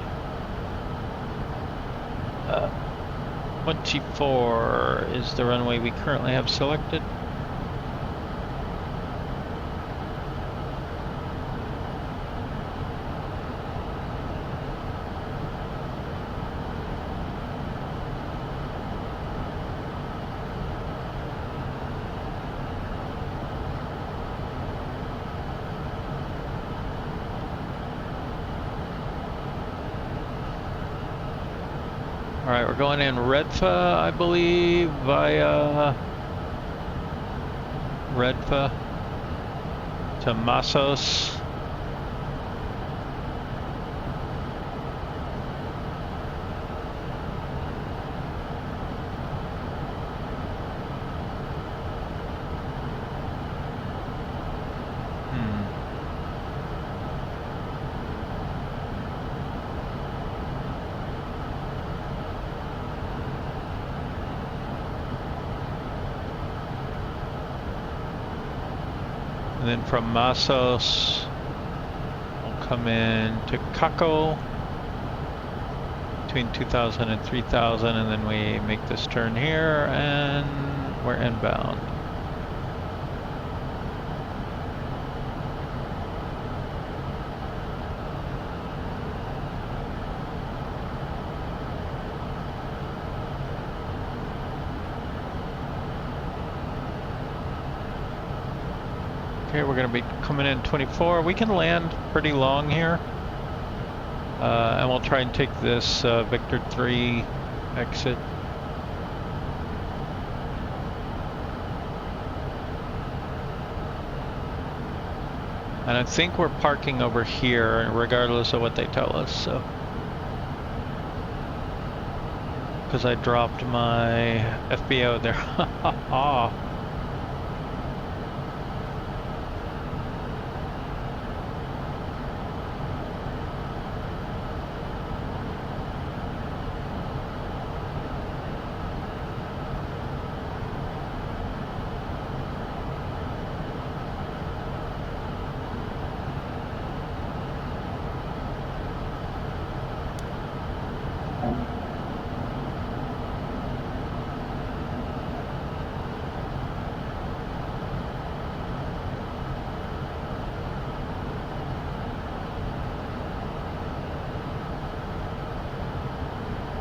S1: 24 is the runway we currently have selected. Alright, we're going in REDFA, I believe, via REDFA to Massos. And then from Massos, we'll come in to Kako between 2000 and 3000, and then we make this turn here, and we're inbound. Okay, we're going to be coming in 24. We can land pretty long here. And we'll try and take this Victor 3 exit. And I think we're parking over here, regardless of what they tell us, so. Because I dropped my FBO there. Ha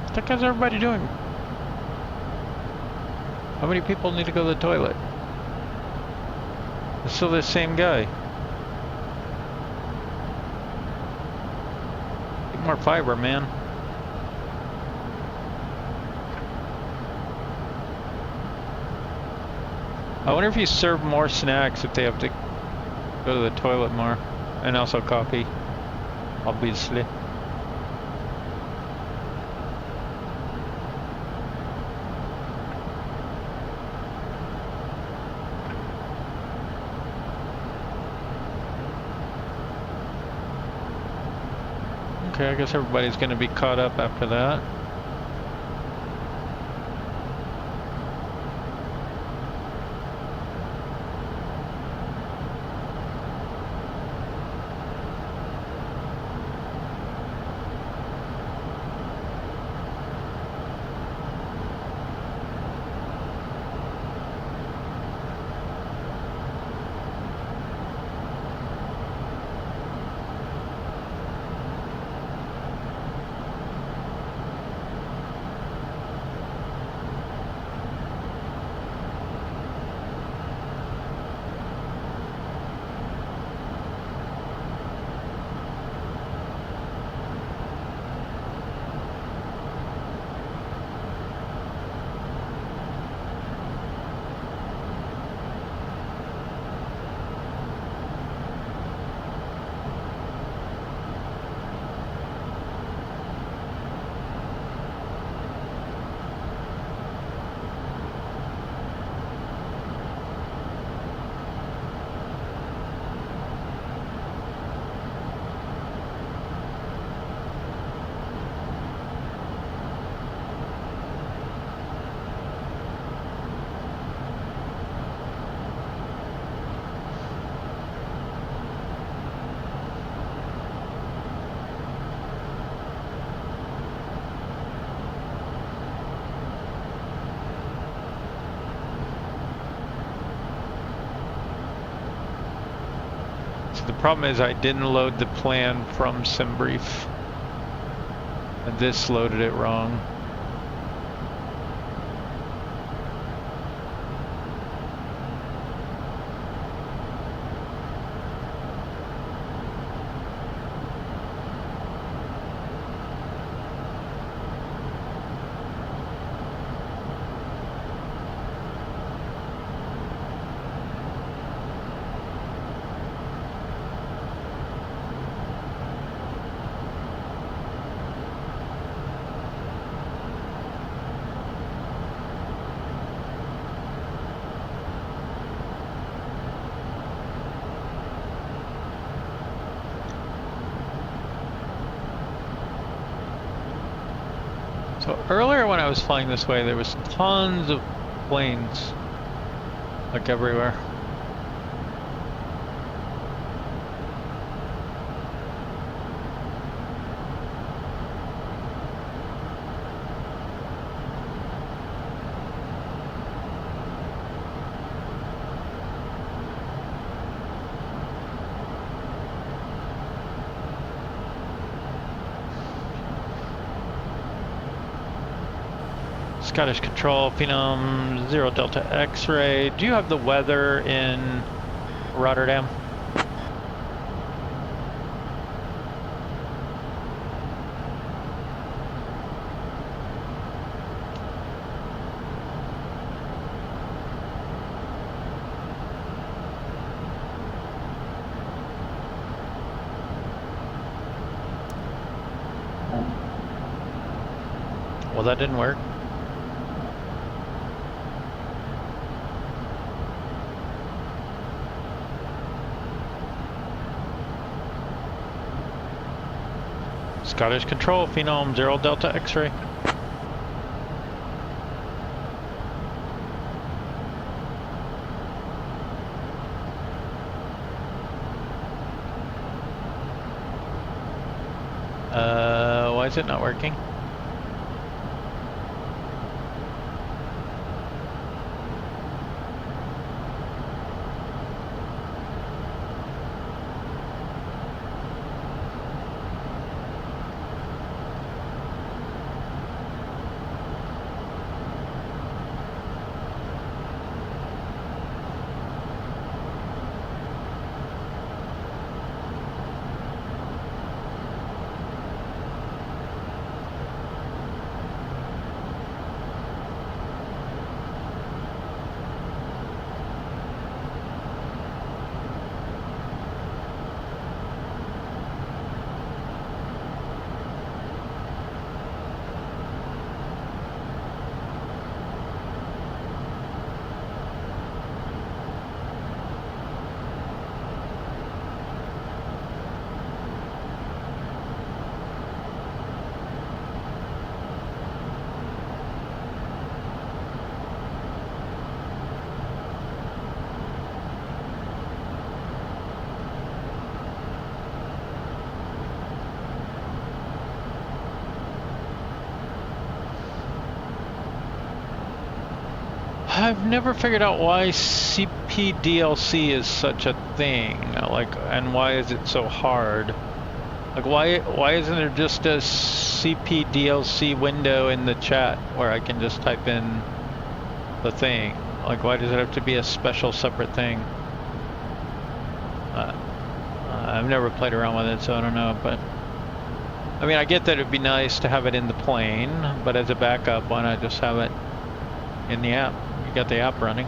S1: What the heck is everybody doing? How many people need to go to the toilet? It's still the same guy. Get more fiber, man. I wonder if you serve more snacks if they have to go to the toilet more. And also coffee, obviously. Okay, I guess everybody's going to be caught up after that. The problem is I didn't load the plan from SimBrief, and this loaded it wrong. So earlier when I was flying this way, there was tons of planes, like everywhere. Scottish Control, Phenom 0 Delta X-ray. Do you have the weather in Rotterdam? Well, that didn't work. Scottish Control, Phenom 0 Delta X-ray. Why is it not working? I've never figured out why CPDLC is such a thing, like, and why is it so hard? Like, why isn't there just a CPDLC window in the chat where I can just type in the thing? Like, why does it have to be a special separate thing? I've never played around with it, so I don't know, but I mean, I get that it'd be nice to have it in the plane, but as a backup, why not just have it in the app? You got the app running.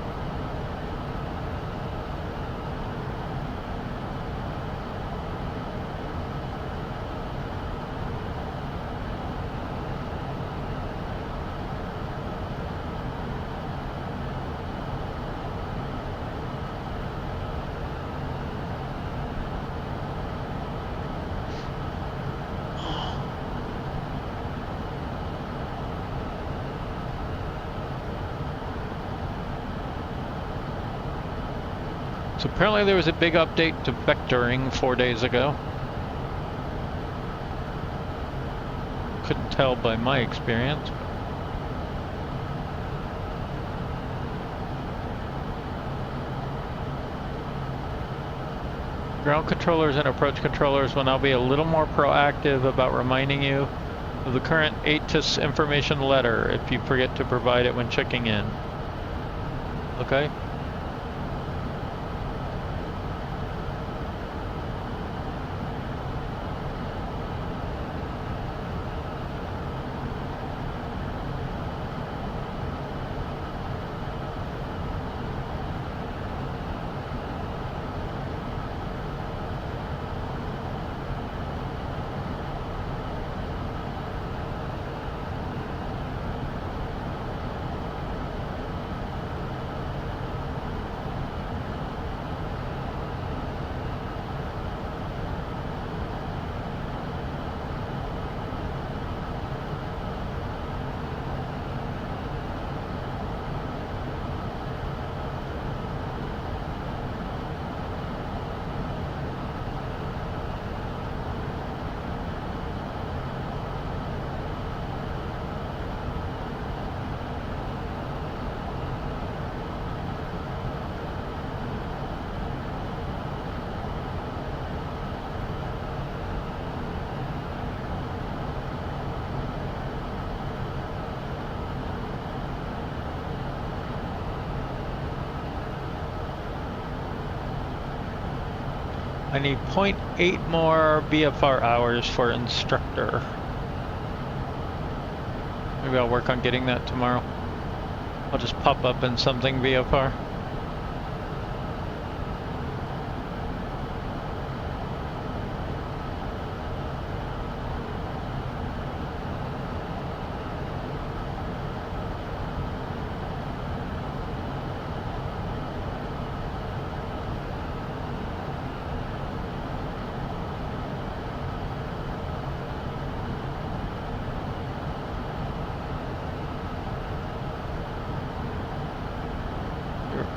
S1: So apparently there was a big update to vectoring 4 days ago. Couldn't tell by my experience. Ground controllers and approach controllers will now be a little more proactive about reminding you of the current ATIS information letter if you forget to provide it when checking in. Okay? I need 0.8 more VFR hours for instructor. Maybe I'll work on getting that tomorrow. I'll just pop up in something VFR.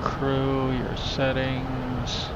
S1: Crew, your settings.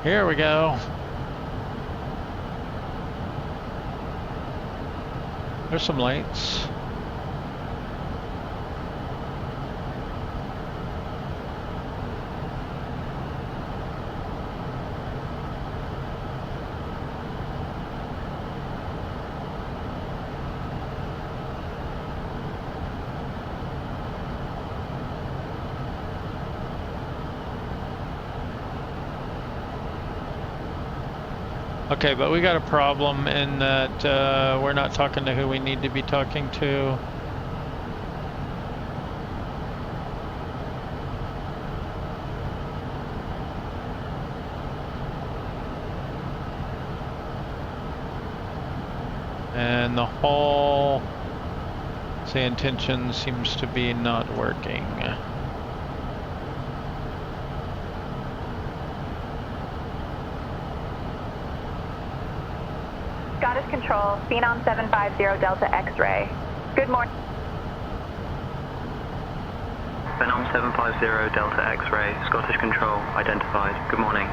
S1: Here we go. There's some lights. Okay, but we got a problem in that we're not talking to who we need to be talking to. And the whole say intention seems to be not working.
S9: Scottish Control, Phenom 750 Delta X-ray. Good morning.
S10: Phenom 750 Delta X-ray, Scottish Control, identified. Good morning.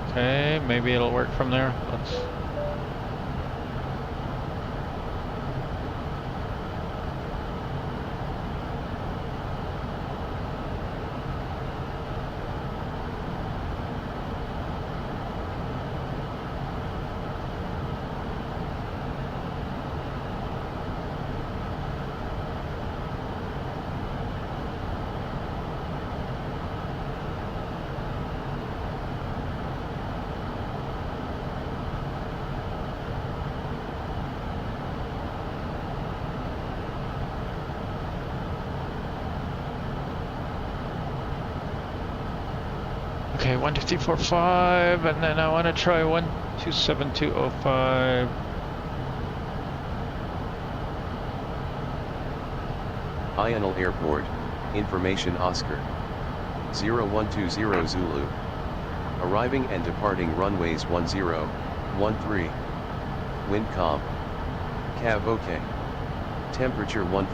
S1: Okay, maybe it'll work from there. Let's... Okay, 154.5, and then I want to try 127.205.
S11: Ionel Airport, information Oscar. 0120 Zulu. Arriving and departing runways 10, 13. Wind calm. Cav OK. Temperature 14,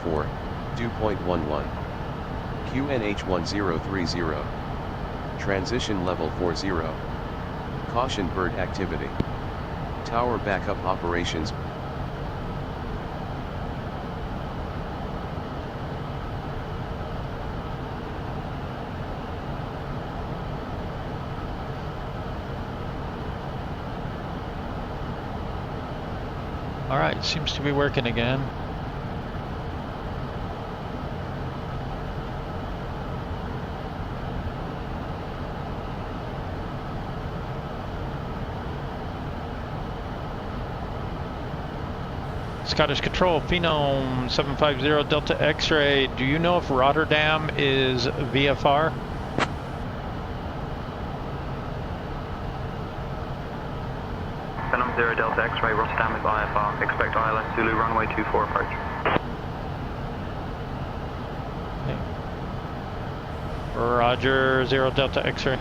S11: 2.11. QNH 1030. Transition level 40. Caution bird activity. Tower backup operations.
S1: Alright, seems to be working again. Scottish Control, Phenom 750 Delta X-ray. Do you know if Rotterdam is VFR?
S10: Phenom 0 Delta X-ray, Rotterdam is IFR. Expect ILS Zulu runway 24 approach.
S1: Okay. Roger, 0 Delta X-ray.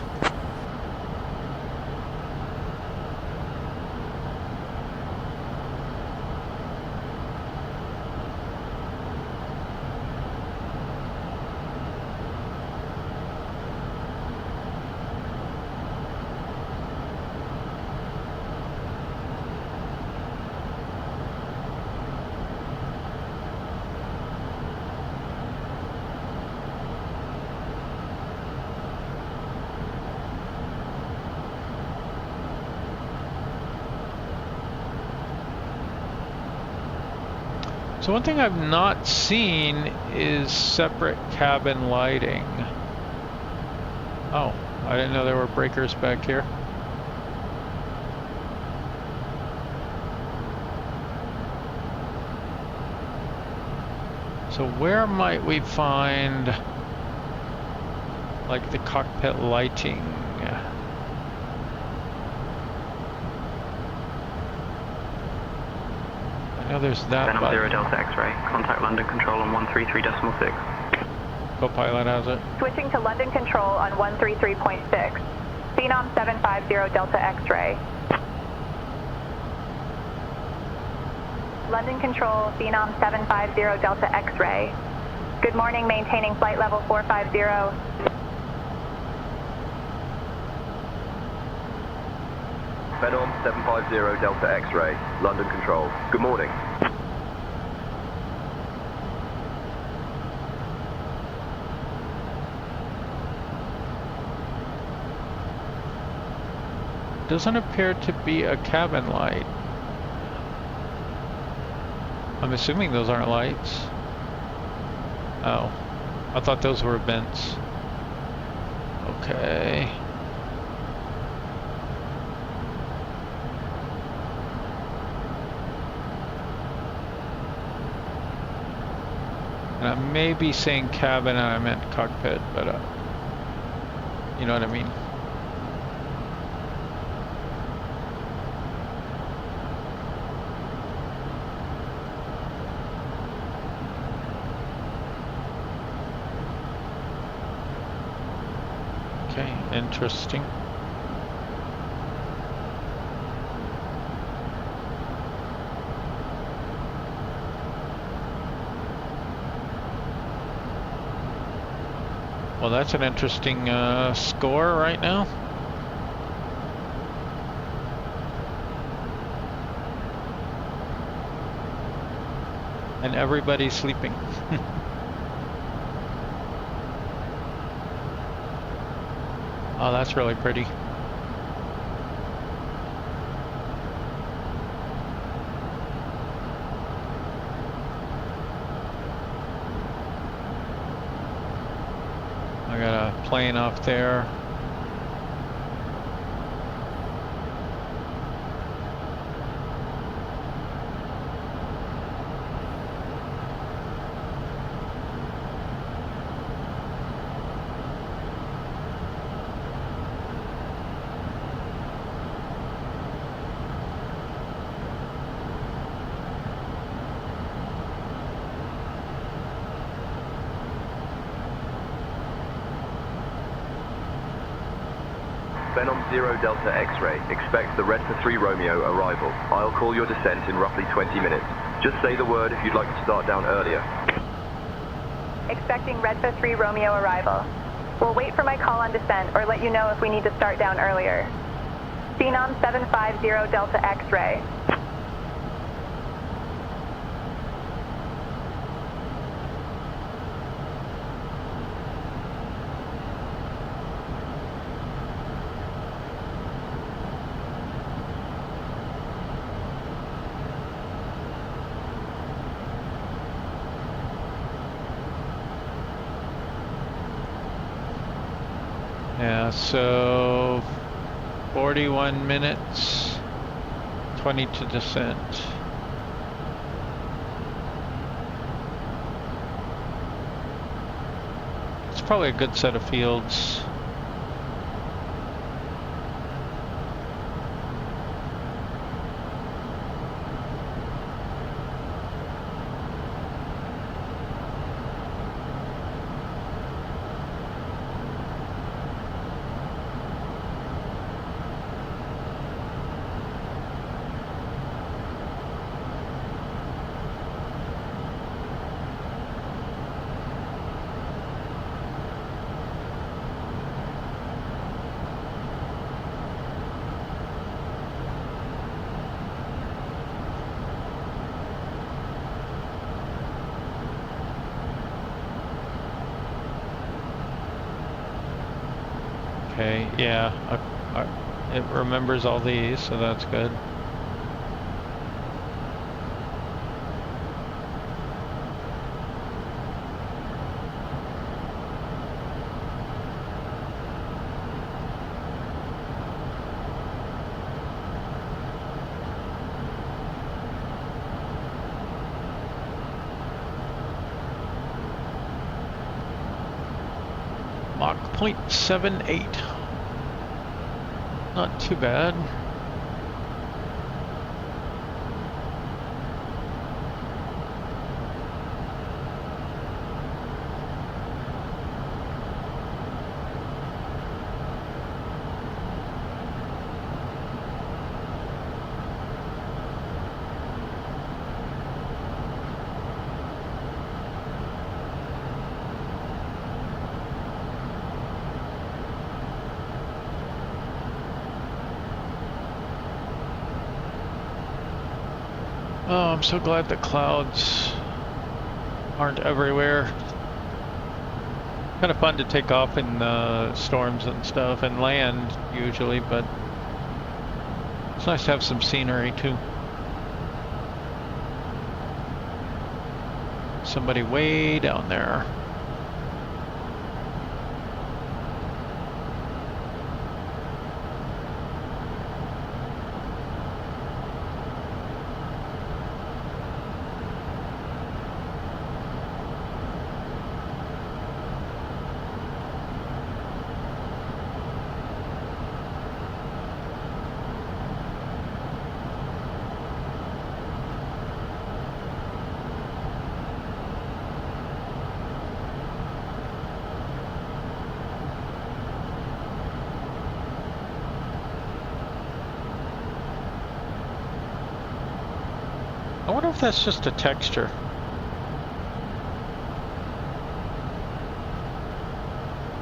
S1: So one thing I've not seen is separate cabin lighting. Oh, I didn't know there were breakers back here. So where might we find like the cockpit lighting? I know there's that
S10: Phenom
S1: button.
S10: 0 Delta X-ray. Contact London Control on 133.6.
S1: Co-pilot has it.
S9: Switching to London Control on 133.6. Phenom 750 Delta X-ray. London Control, Phenom 750 Delta X-ray. Good morning, maintaining flight level 450.
S3: Phenom 750 Delta X-ray, London Control. Good morning.
S1: Doesn't appear to be a cabin light. I'm assuming those aren't lights. Oh, I thought those were vents. Okay. And I may be saying cabin and I meant cockpit, but you know what I mean. Okay, interesting. Well, that's an interesting score right now. And everybody's sleeping. Oh, that's really pretty. I got a plane off there.
S3: Phenom 0 Delta X-ray, expect the REDFA 3 Romeo arrival. I'll call your descent in roughly 20 minutes. Just say the word if you'd like to start down earlier.
S9: Expecting REDFA 3 Romeo arrival. We'll wait for my call on descent or let you know if we need to start down earlier. Phenom 750 Delta X-ray.
S1: Yeah, so 41 minutes, 20 to descent. It's probably a good set of fields. Okay, yeah, it remembers all these, so that's good. Mach 0.78. Not too bad. Oh, I'm so glad the clouds aren't everywhere. Kind of fun to take off in storms and stuff and land usually, but it's nice to have some scenery too. Somebody way down there. I wonder if that's just a texture.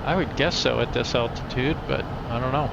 S1: I would guess so at this altitude, but I don't know.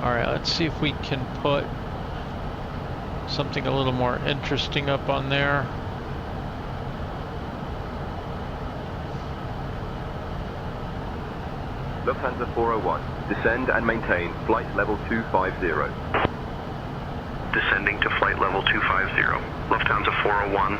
S1: Alright, let's see if we can put something a little more interesting up on there.
S12: Lufthansa 401, descend and maintain flight level 250.
S10: Descending to flight level 250. Lufthansa 401.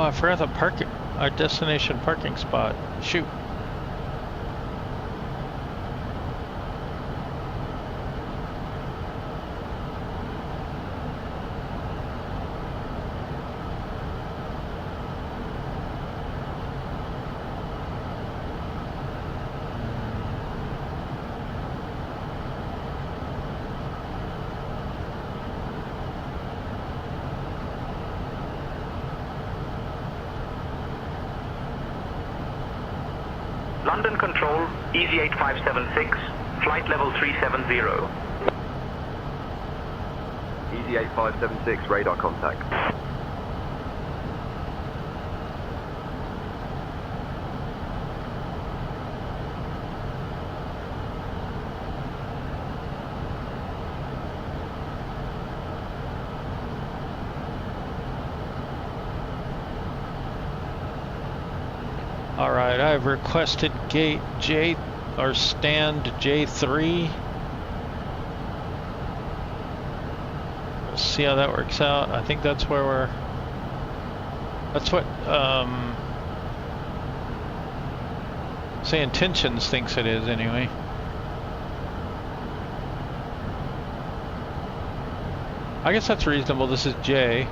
S1: I forgot the our destination parking spot. Shoot.
S13: London Control, Easy 8576, flight level 370.
S12: Easy 8576, radar contact.
S1: Alright, I've requested gate J or stand J3. We'll see how that works out. I think that's where that's what say Intentions thinks it is anyway. I guess that's reasonable. This is J.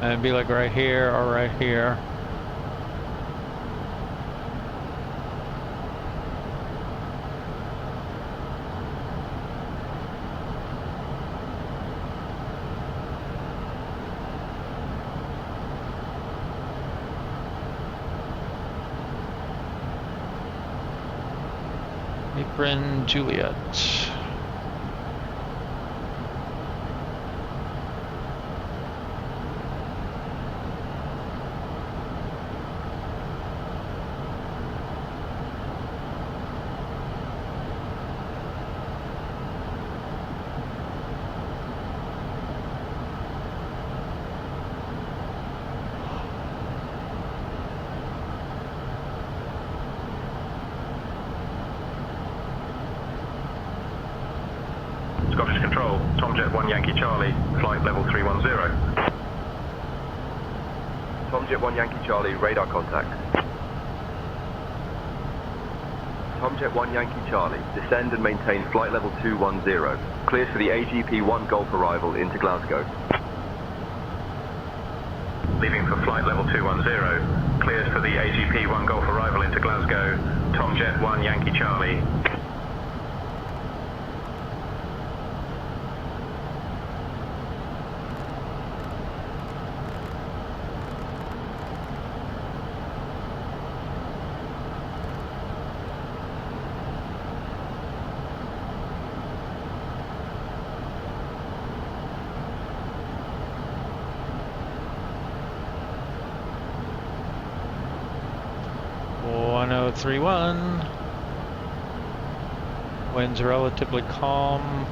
S1: And it'd be like right here or right here. Apron Juliet.
S13: Scottish Control, Tomjet 1 Yankee Charlie, flight level 310.
S12: Tomjet 1 Yankee Charlie, radar contact. Tomjet 1 Yankee Charlie, descend and maintain flight level 210. Clears for the AGP 1 Golf arrival into Glasgow.
S13: Leaving for flight level 210. Clears for the AGP 1 Golf arrival into Glasgow. Tomjet 1 Yankee Charlie.
S1: Oh, 31. Winds relatively calm.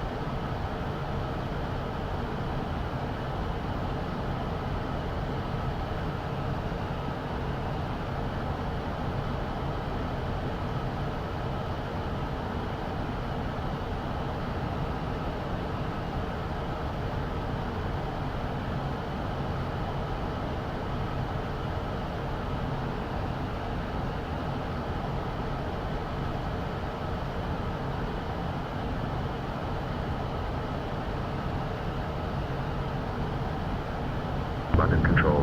S14: London Control,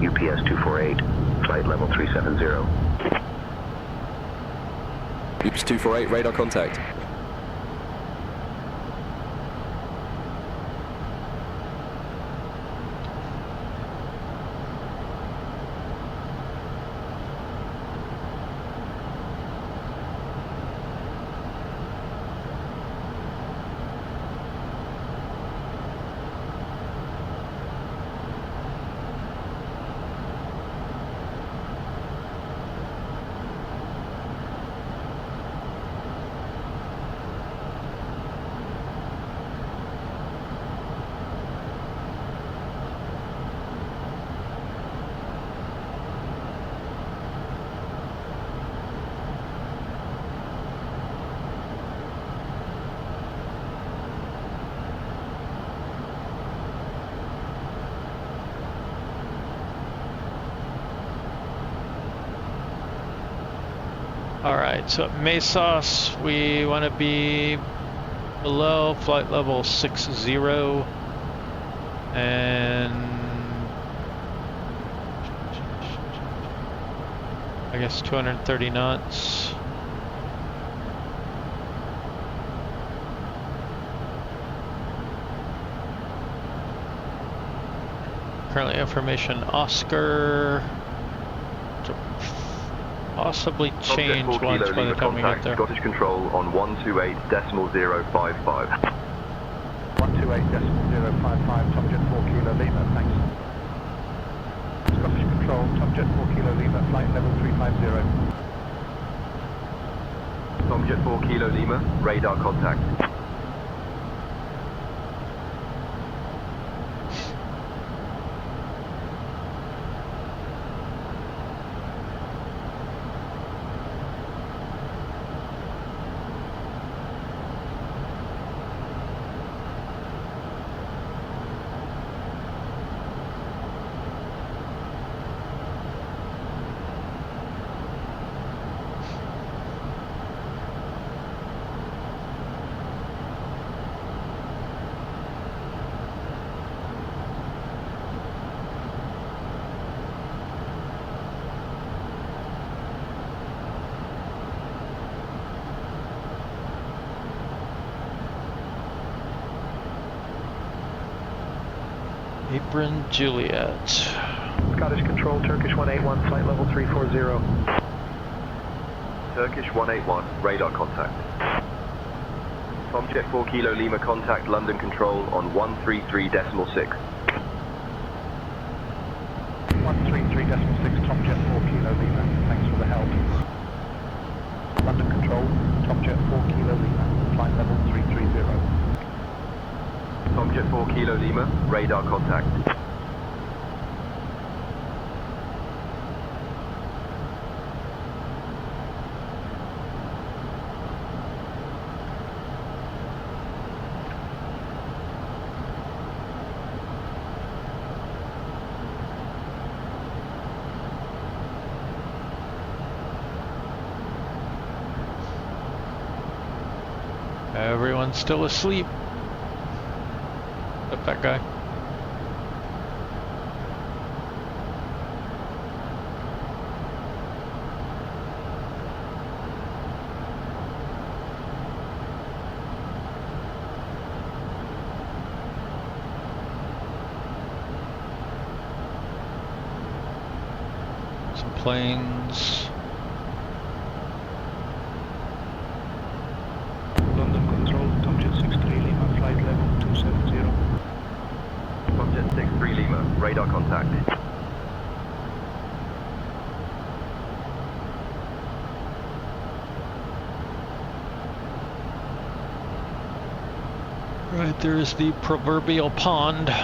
S14: UPS 248, flight level 370.
S15: UPS 248, radar contact.
S1: Alright, so at Mesos, we want to be below flight level 60 and I guess 230 knots. Currently information Oscar. To possibly change once by the time we get there.
S12: Scottish Control on 128.055.
S16: 128.055, Tomjet 4 Kilo Lima, thanks. Scottish Control, Tomjet 4 Kilo Lima, flight level 350.
S12: Tomjet 4 Kilo Lima, radar contact.
S1: Apron Juliet.
S16: Scottish Control, Turkish 181, flight level 340.
S12: Turkish 181, radar contact. Tomjet 4 Kilo Lima contact London Control on 133.6.
S16: 133.6, Tomjet 4 Kilo Lima, thanks for the help. London Control, Tomjet 4 Kilo Lima, flight level 330.
S12: Tomjet 4 Kilo Lima, radar contact.
S1: Everyone's still asleep. Except that guy. Some planes.
S16: London Control, Tomjet 63 Lima, flight level 270.
S12: Tomjet 63 Lima, radar contact.
S1: Right, there's the proverbial pond.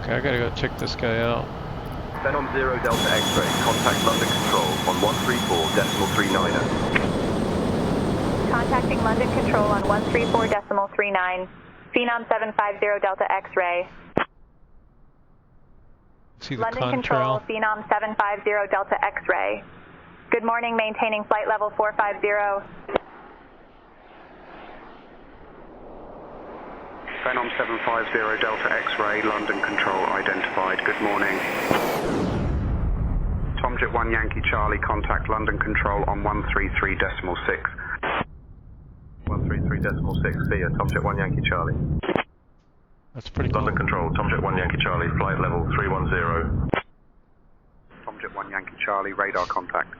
S1: Okay, I gotta go check this guy out.
S12: Phenom 0 Delta X-ray, contact London Control on 134.39.
S9: Contacting London Control on 134.39. Phenom 750 Delta X-ray.
S1: See the
S9: London
S1: contrail.
S9: Control, Phenom 750 Delta X-ray. Good morning, maintaining flight level 450.
S13: Phenom 750 Delta X-ray, London Control identified. Good morning. Tomjet 1 Yankee Charlie, contact London Control on 133.6.
S12: 133.6, see ya, Tomjet 1 Yankee Charlie.
S1: That's pretty cool.
S12: London Control, Tomjet 1 Yankee Charlie, flight level 310.
S13: Tomjet 1 Yankee Charlie, radar contact.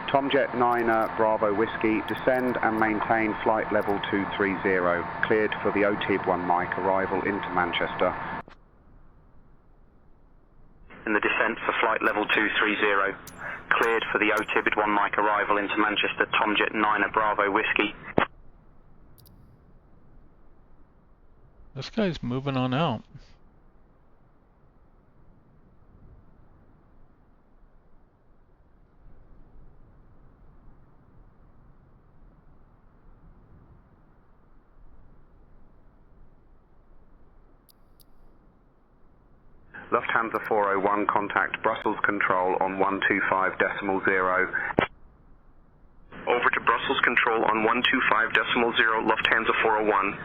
S17: Tomjet 9 Bravo Whiskey, descend and maintain flight level 230, cleared for the OTIB 1 Mike arrival into Manchester.
S10: In the descent for flight level 230, cleared for the OTIB 1 Mike arrival into Manchester, Tomjet 9 Bravo Whiskey.
S1: This guy's moving on out.
S17: Lufthansa 401, contact Brussels Control on 125.0.
S10: Over to Brussels Control on 125.0, Lufthansa 401.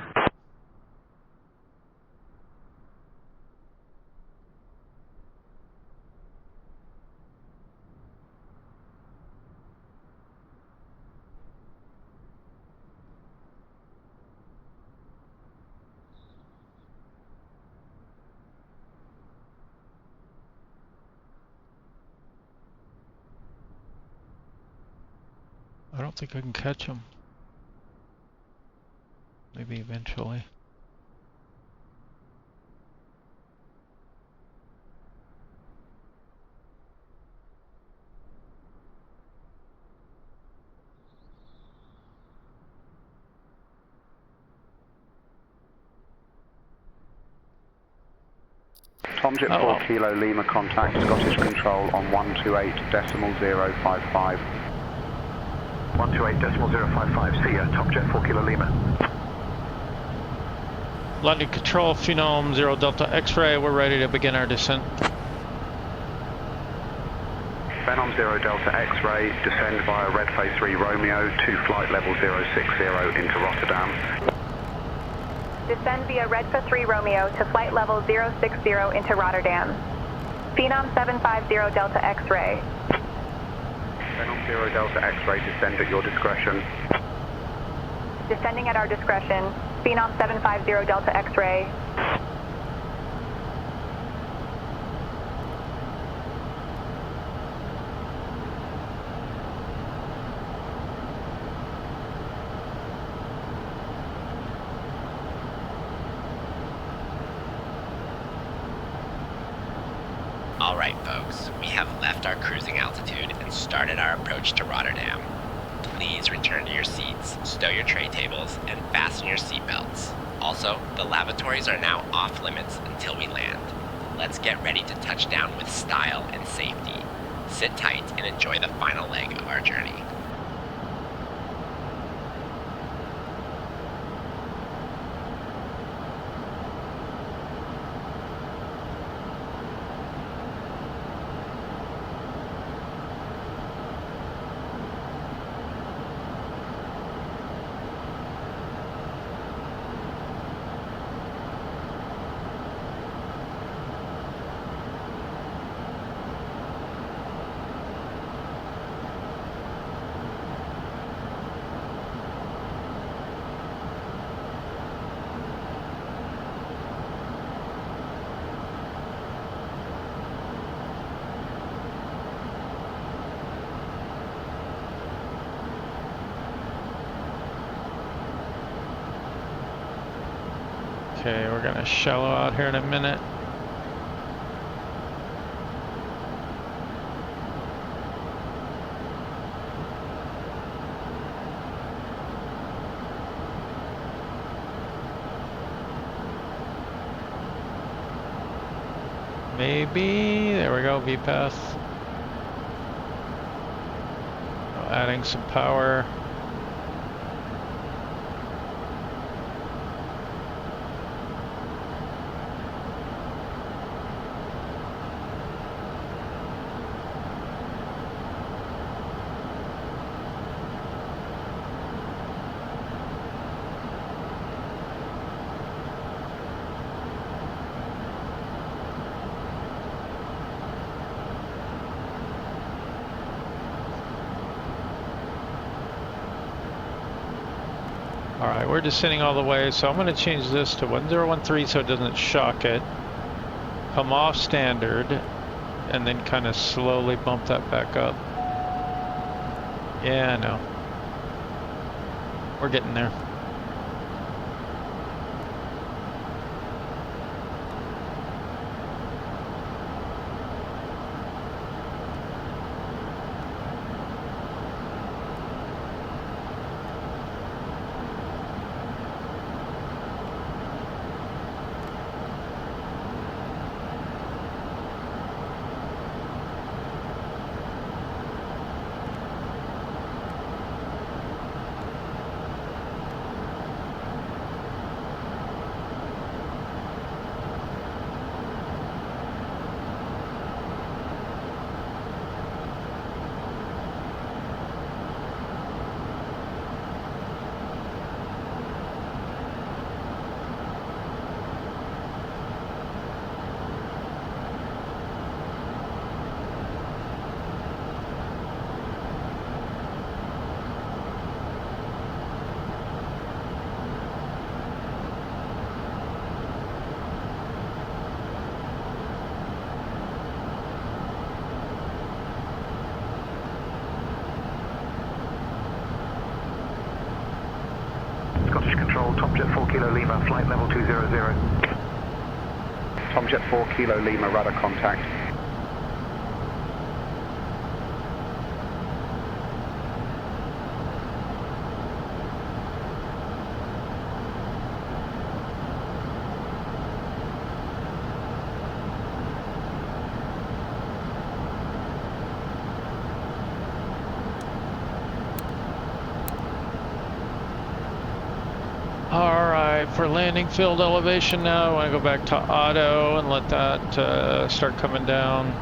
S1: I don't think I can catch him. Maybe eventually.
S17: Tomjet 4 Kilo Lima, contact Scottish Control on 128.055.
S13: 128.055, see ya, Tomjet 4 Kilo Lima.
S1: London Control, Phenom 0 Delta X-ray, we're ready to begin our descent.
S17: Phenom 0 Delta X-ray, descend via REDFA 3 Romeo to flight level 060 into Rotterdam.
S9: Descend via REDFA 3 Romeo to flight level 060 into Rotterdam. Phenom 750 Delta X-ray.
S17: Phenom 0 Delta X-ray, descend at your discretion.
S9: Descending at our discretion. Phenom 750 Delta X-ray.
S6: Alright folks, we have left our cruising altitude and started our approach to Rotterdam. Please return to your seats, stow your tray tables, and fasten your seatbelts. Also, the lavatories are now off limits until we land. Let's get ready to touch down with style and safety. Sit tight and enjoy the final leg of our journey.
S1: Okay, we're gonna shallow out here in a minute. Maybe, there we go, VPath. Adding some power. Alright, we're descending all the way, so I'm going to change this to 1013 so it doesn't shock it. Come off standard, and then kind of slowly bump that back up. Yeah, I know. We're getting there.
S16: Scottish Control, Tomjet 4 Kilo Lima, flight level 200.
S17: Tomjet 4 Kilo Lima, rudder contact.
S1: Alright, for landing field elevation now, I want to go back to auto and let that start coming down.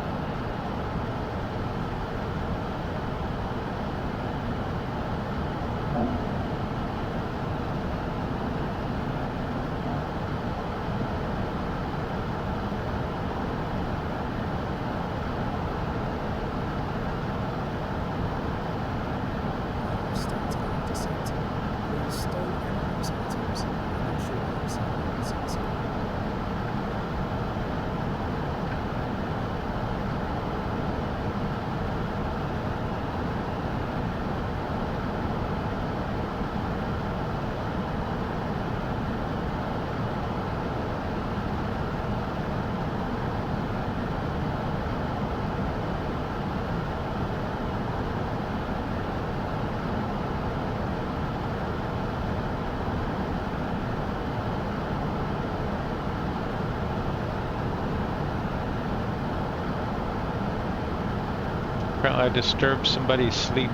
S1: Apparently I disturbed somebody's sleep.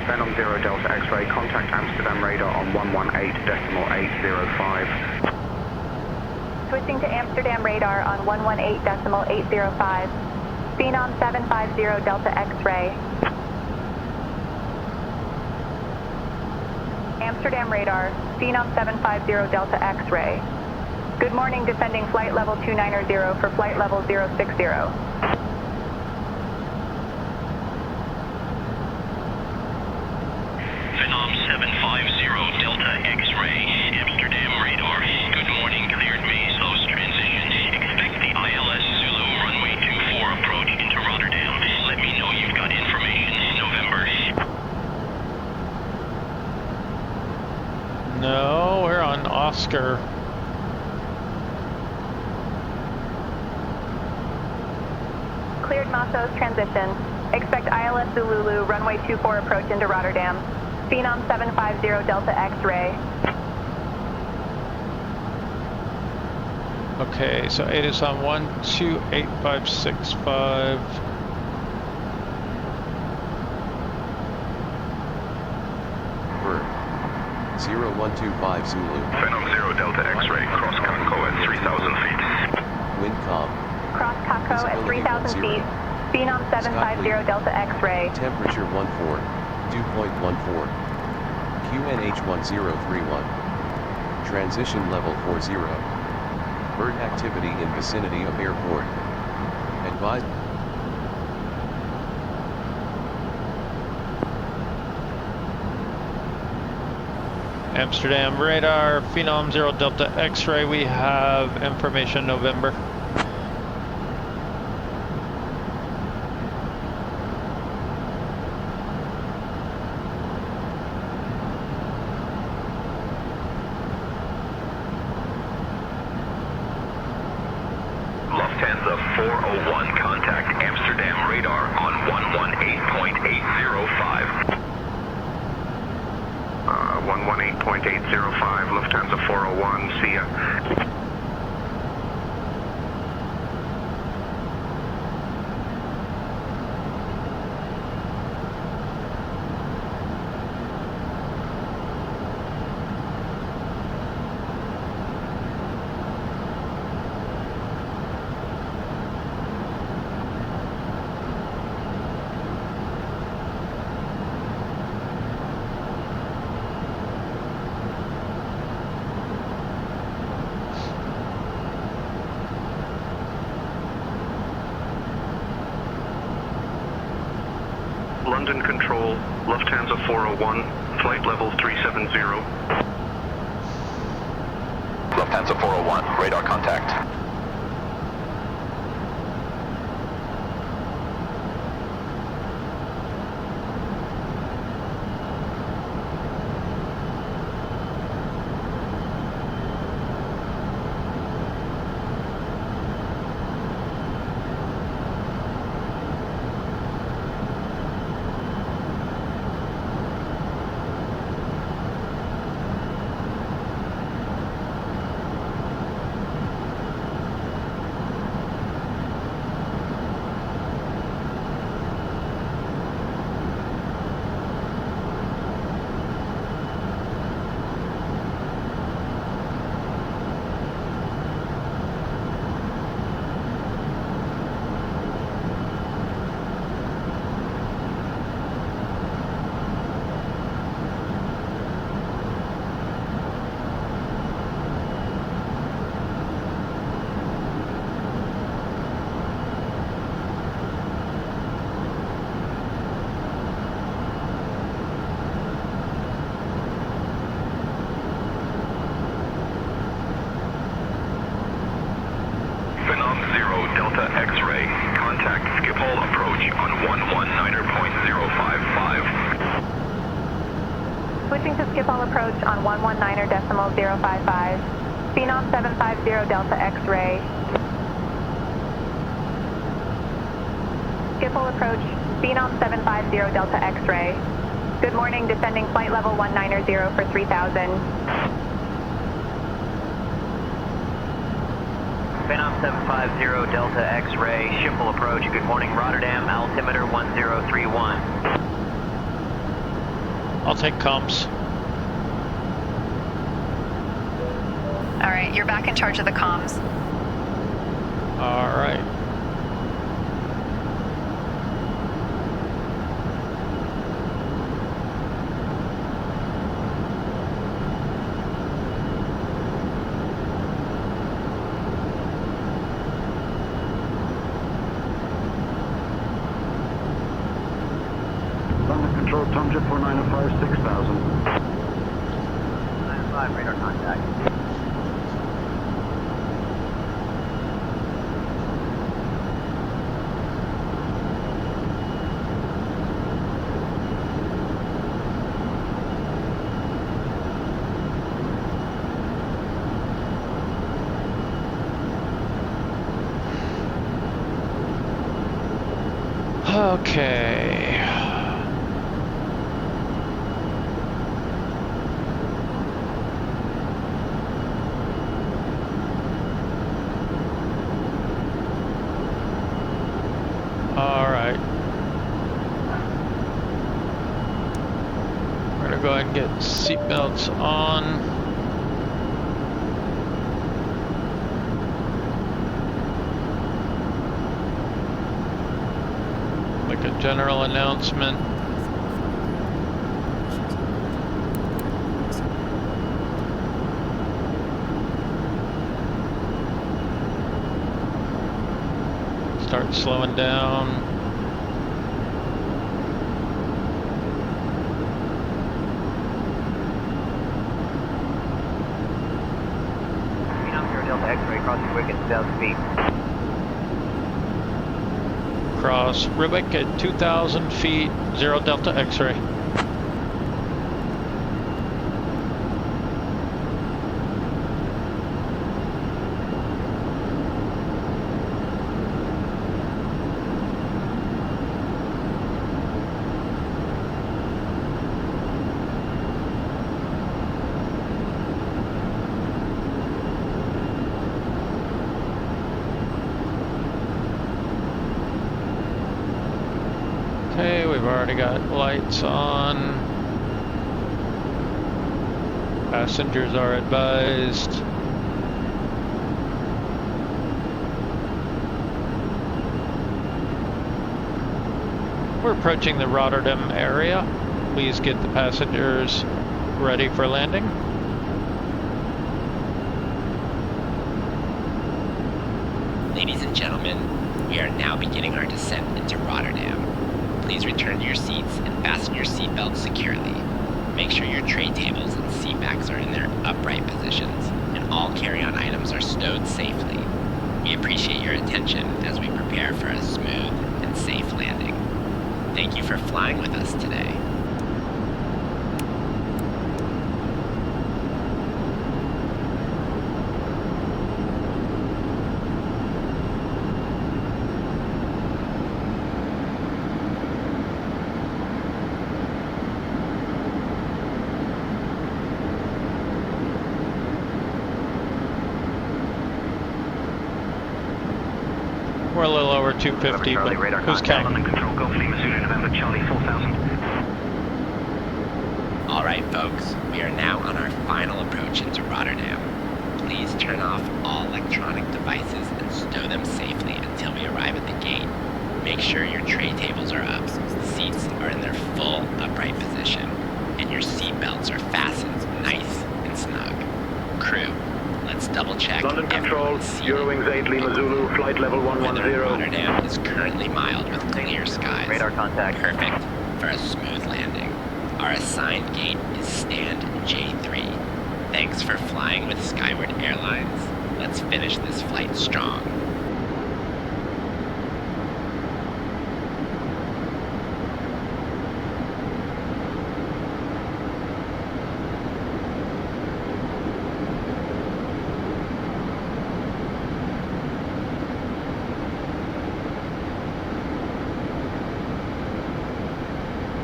S17: Phenom 0 Delta X-ray, contact Amsterdam radar on 118.805.
S9: Switching to Amsterdam radar on 118.805. Phenom 750 Delta X-ray. Amsterdam radar, Phenom 750 Delta X-ray. Good morning, descending flight level 290 for flight level 060.
S18: Phenom 750
S1: Oscar.
S9: Cleared Masos transition. Expect ILS Zulu, runway 24 approach into Rotterdam. Phenom 750 Delta X-ray.
S1: Okay, so 8 is on 128565.
S11: Bird. 0125 Zulu.
S13: Phenom 0 Delta X-ray, cross Kako at 3,000 feet.
S11: Wind calm.
S9: Cross Kako at 3,000 feet. Phenom 750 Delta X-ray.
S11: Temperature 14, dew point 14. QNH 1031. Transition level 40. Bird activity in vicinity of airport. Advise.
S1: Amsterdam radar, Phenom 0 Delta X-ray, we have information November.
S13: Lufthansa 401, contact Amsterdam radar on 118.805. 118.805, Lufthansa 401, see ya. London Control, Lufthansa 401, flight level 370. Lufthansa 401, radar contact. Phenom 0 Delta X-ray, contact Schiphol approach on 119.055.
S9: Switching to Schiphol approach on 119.055. Phenom 750 Delta X-ray. Schiphol approach, Phenom 750 Delta X-ray. Good morning, descending flight level 190 for 3,000.
S18: Phenom 750 Delta X-ray, Schiphol approach, good morning Rotterdam, altimeter 1031.
S1: I'll take comms.
S8: Alright, you're back in charge of the comms.
S1: Alright.
S19: London Control, Tomjet 4905, 6000.
S18: 905, radar contact.
S1: Okay. All right. We're gonna go ahead and get seatbelts on. Like a general announcement. Start slowing down.
S18: Phenom 300e X-ray crossing Wick at 2,000 feet.
S1: Cross Ribic at 2,000 feet, 0 Delta X-ray. Okay, we've already got lights on. Passengers are advised. We're approaching the Rotterdam area. Please get the passengers ready for landing.
S6: Ladies and gentlemen, we are now beginning our descent into Rotterdam. Please return to your seats and fasten your seatbelts securely. Make sure your tray tables and seat backs are in their upright positions, and all carry-on items are stowed safely. We appreciate your attention as we prepare for a smooth and safe landing. Thank you for flying with us today.
S1: We're a little over 250, but who's counting?
S13: Control, Golf Lima Zulu, November Charlie 4000.
S6: Alright folks, we are now on our final approach into Rotterdam. Please turn off all electronic devices and stow them safely until we arrive at the gate. Make sure your tray tables are up, seats are in their full upright position, and your seat belts are fastened nice and snug. Crew, let's double check.
S13: London Control, Eurowings 8 Lima Zulu, flight level 110.
S6: Rotterdam is currently mild with clear skies.
S18: Radar contact.
S6: Perfect for a smooth landing. Our assigned gate is stand J3. Thanks for flying with Skyward Airlines. Let's finish this flight strong.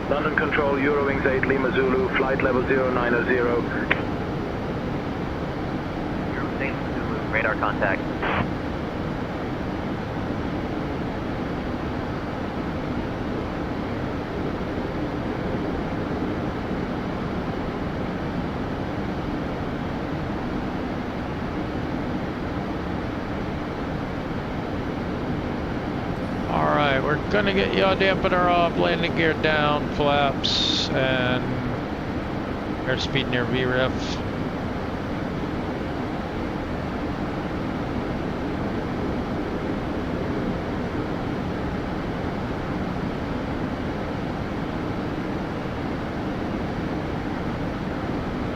S13: London Control, Eurowings 8 Lima Zulu, flight level 090.
S18: Eurowings 8 Zulu, radar contact.
S1: Alright, we're gonna get yaw dampener off, landing gear down, flaps, and airspeed near VREF.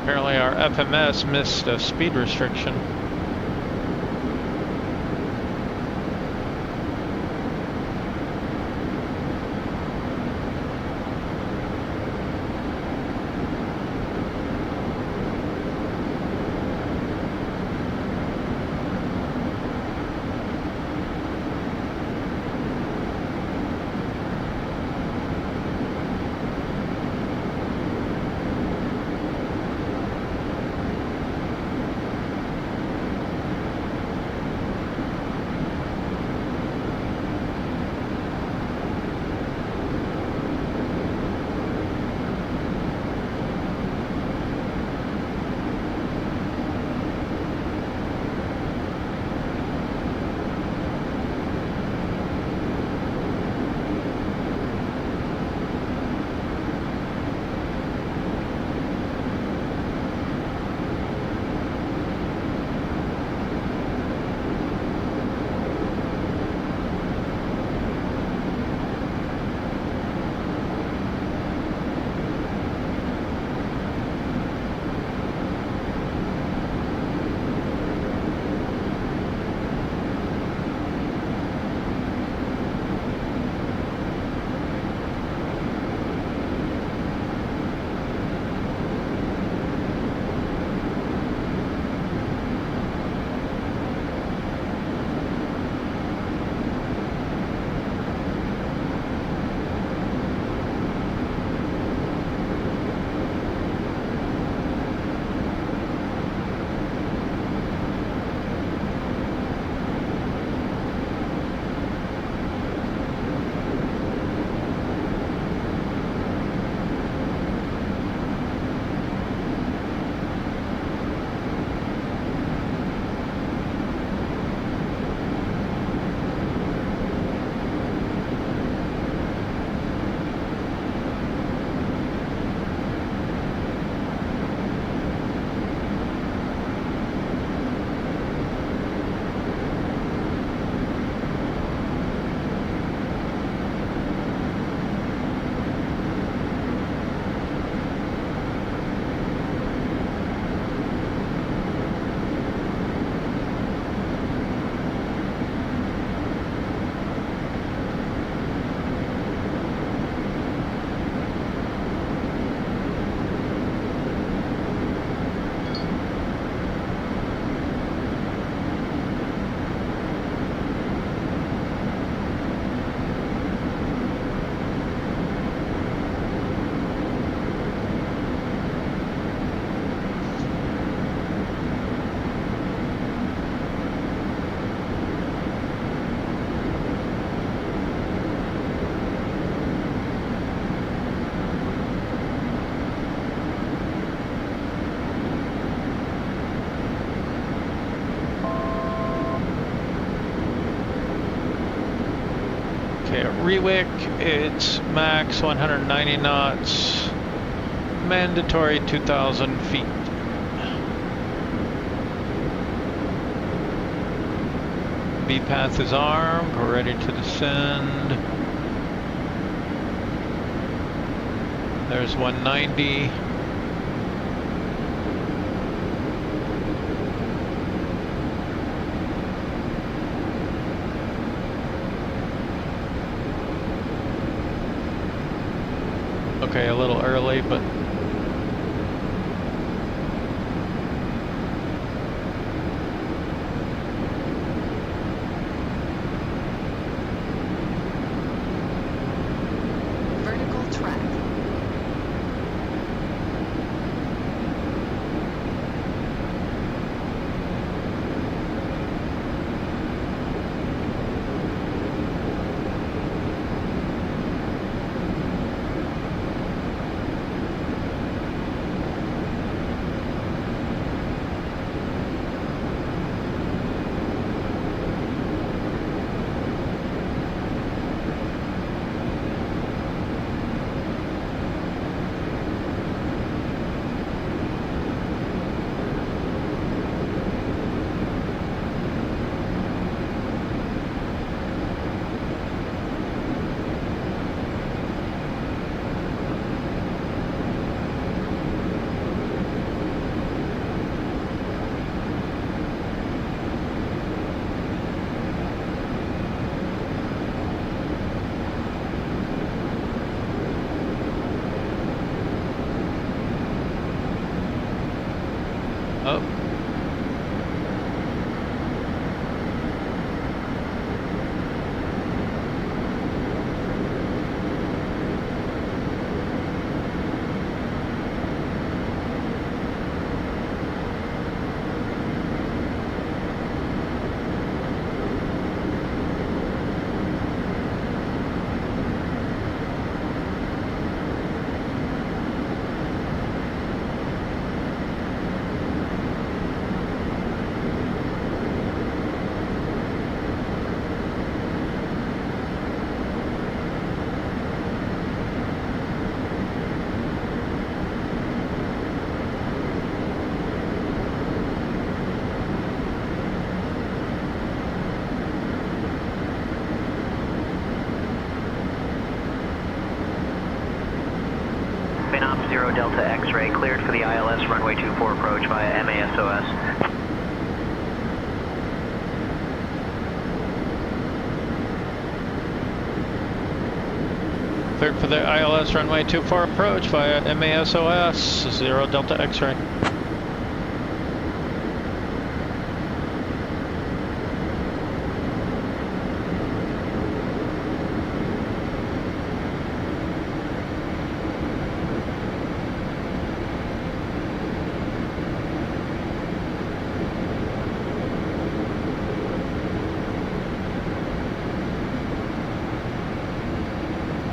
S1: Apparently our FMS missed a speed restriction. Rewick, it's max 190 knots, mandatory 2,000 feet. B path is armed, we're ready to descend. There's 190. Okay, a little early, but
S2: Vertical track. oh.
S18: Phenom 0 Delta X-ray cleared for the ILS runway 24 approach via MASOS.
S1: Cleared for the ILS runway 24 approach via MASOS, 0 Delta X-ray.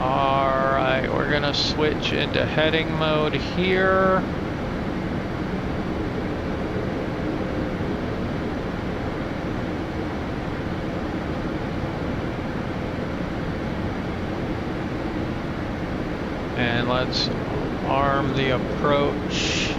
S1: Alright, we're gonna switch into heading mode here. And let's arm the approach.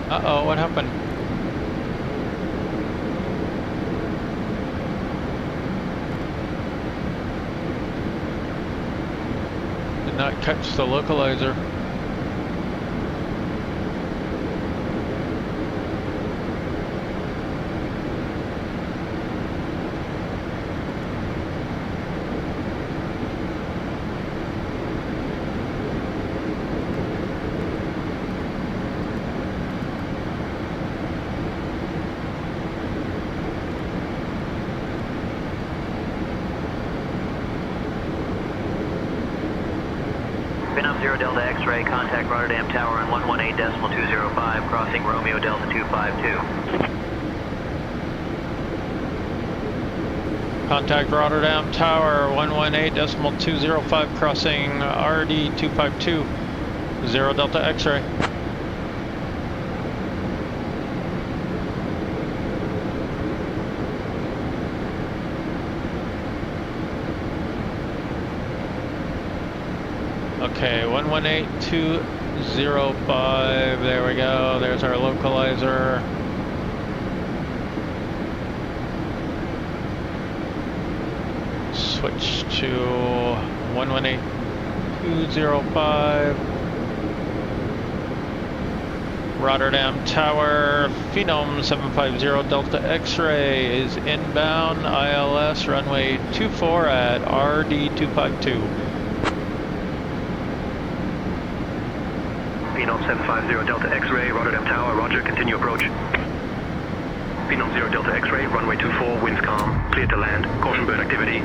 S1: Uh-oh, what happened? Did not catch the localizer.
S18: Delta X-ray, contact Rotterdam Tower on 118.205, crossing Romeo Delta 252.
S1: Contact Rotterdam Tower, 118.205, crossing RD 252, 0 Delta X-ray. Okay, 118.205, there we go, there's our localizer. Switch to 118.205. Rotterdam Tower, Phenom 750 Delta X-ray is inbound, ILS runway 24 at RD 252.
S12: Phenom 750 Delta X-ray, Rotterdam Tower, roger, continue approach. Phenom 0 Delta X-ray, runway 24, winds calm, clear to land, caution bird activity.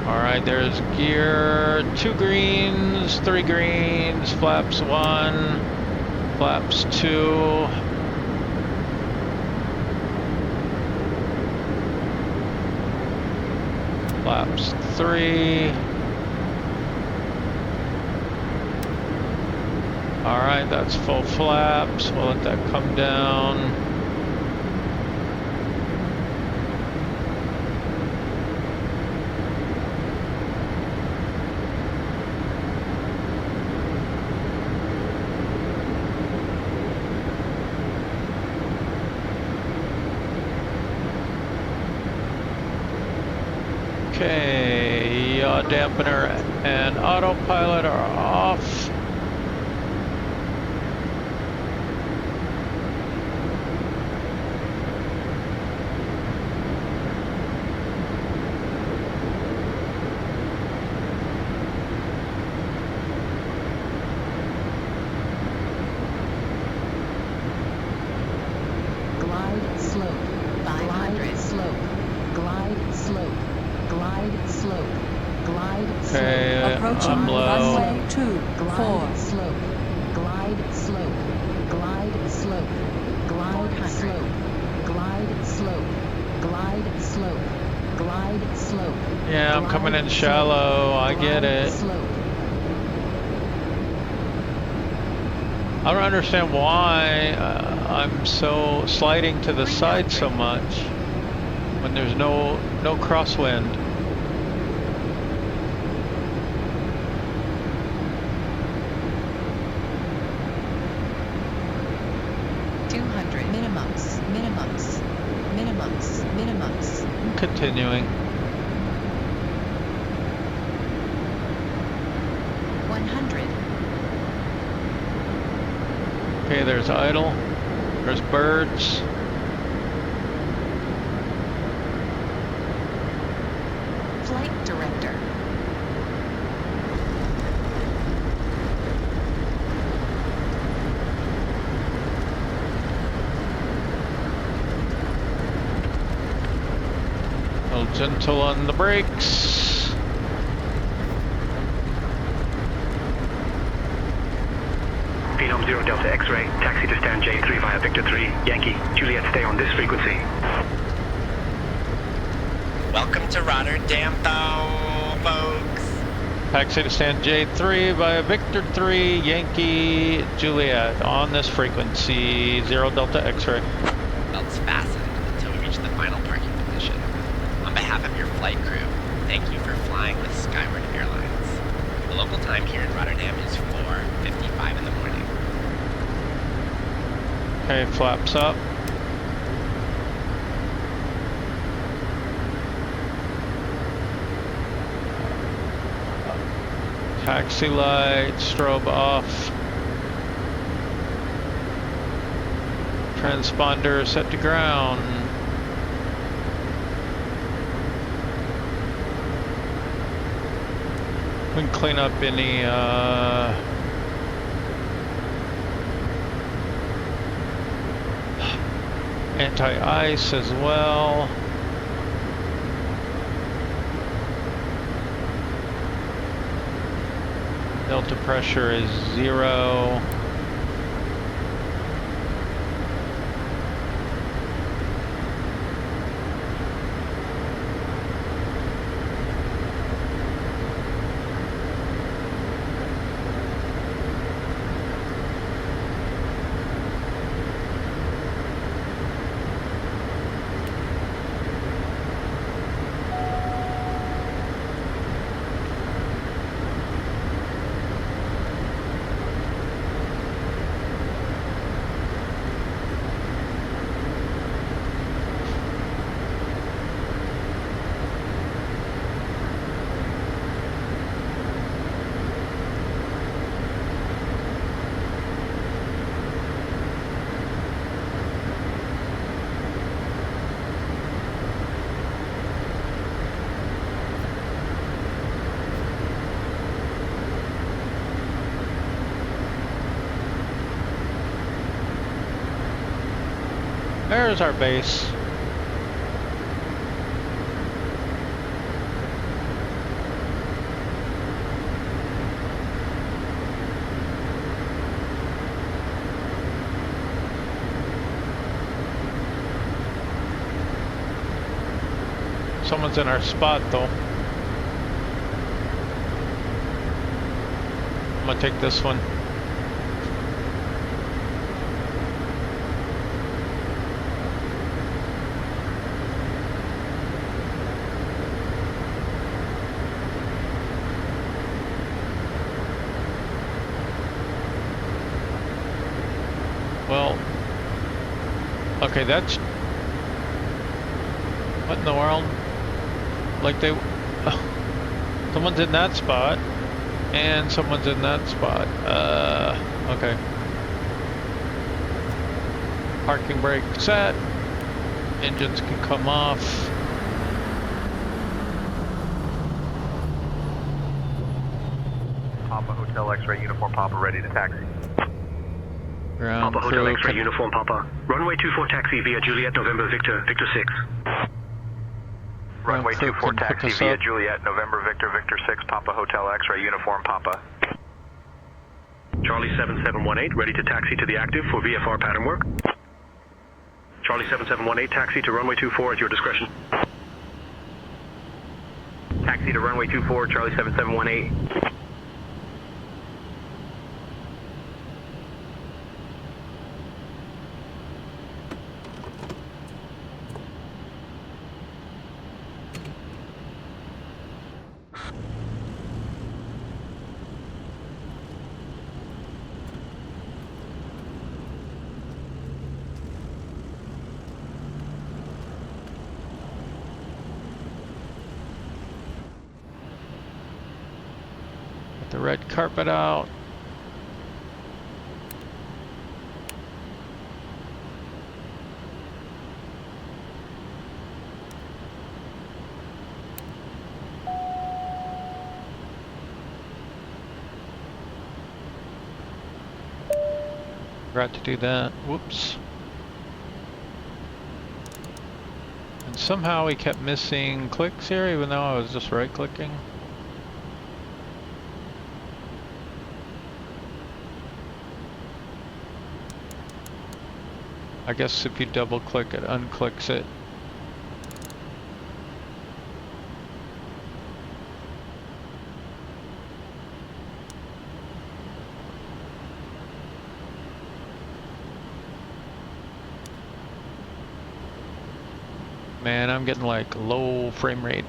S1: Alright, there's gear, 2 greens, 3 greens, flaps 1, flaps 2. Flaps 3. Alright, that's full flaps. We'll let that come down. Okay, yaw dampener and autopilot are off.
S7: Glide slope. Glide slope. Glide slope. Glide slope. Glide slope.
S1: Okay,
S7: Approaching
S1: I'm low.
S7: runway 24. Slope. Glide slope. Glide slope. Glide slope. Glide slope. Glide slope. Glide slope.
S1: Yeah, I'm coming in shallow. I get it. I don't understand why I'm so sliding to the side so much when there's no crosswind.
S7: Minimums.
S1: I'm continuing.
S2: 100.
S1: Okay, there's idle. There's birds.
S2: Flight director.
S1: A little gentle on the brakes.
S12: Phenom 0 Delta X-ray, taxi to stand J3 via Victor 3, Yankee, Juliet, stay on this frequency.
S6: Welcome to Rotterdam, though, folks.
S1: Taxi to stand J3 via Victor 3, Yankee, Juliet on this frequency, 0 Delta X-ray.
S6: Belts fastened until we reach the final parking position. On behalf of your flight crew, thank you for flying with Skyward Airlines. The local time here in Rotterdam is 4:55 in the morning.
S1: Okay, flaps up. Taxi light, strobe off. Transponder set to ground. We can clean up any Anti-ice as well. Delta pressure is 0. There's our base. Someone's in our spot though. I'm gonna take this one. Well, okay, that's... What in the world? Like they... someone's in that spot, and someone's in that spot. Okay. Parking brake set. Engines can come off.
S12: Papa Hotel X-Ray Uniform Papa ready to taxi.
S1: Ground
S12: Papa
S1: crew
S12: Hotel X-Ray Uniform Papa. Runway 24 taxi via Juliet November Victor, Victor 6.
S13: Runway 24
S1: can pick
S13: taxi
S1: us
S13: via
S1: up.
S13: Juliet November Victor, Victor 6 Papa Hotel X-Ray Uniform Papa.
S12: Charlie 7718 ready to taxi to the active for VFR pattern work. Charlie 7718 taxi to runway 24 at your discretion. Taxi to runway 24, Charlie 7718.
S1: Get the red carpet out. Forgot to do that. Whoops. And somehow we kept missing clicks here, even though I was just right clicking. I guess if you double click it, unclicks it. Man, I'm getting like low frame rate.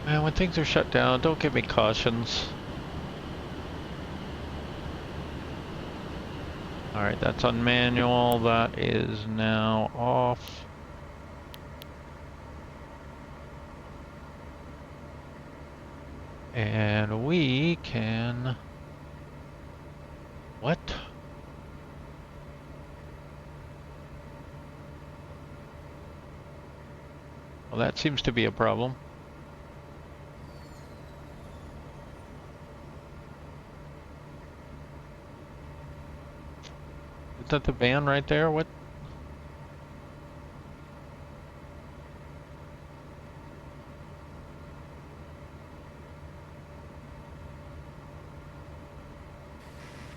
S1: Man, when things are shut down, don't give me cautions. Alright, that's on manual. That is now off. And we can... What? Well, that seems to be a problem. Is that the van right there? What?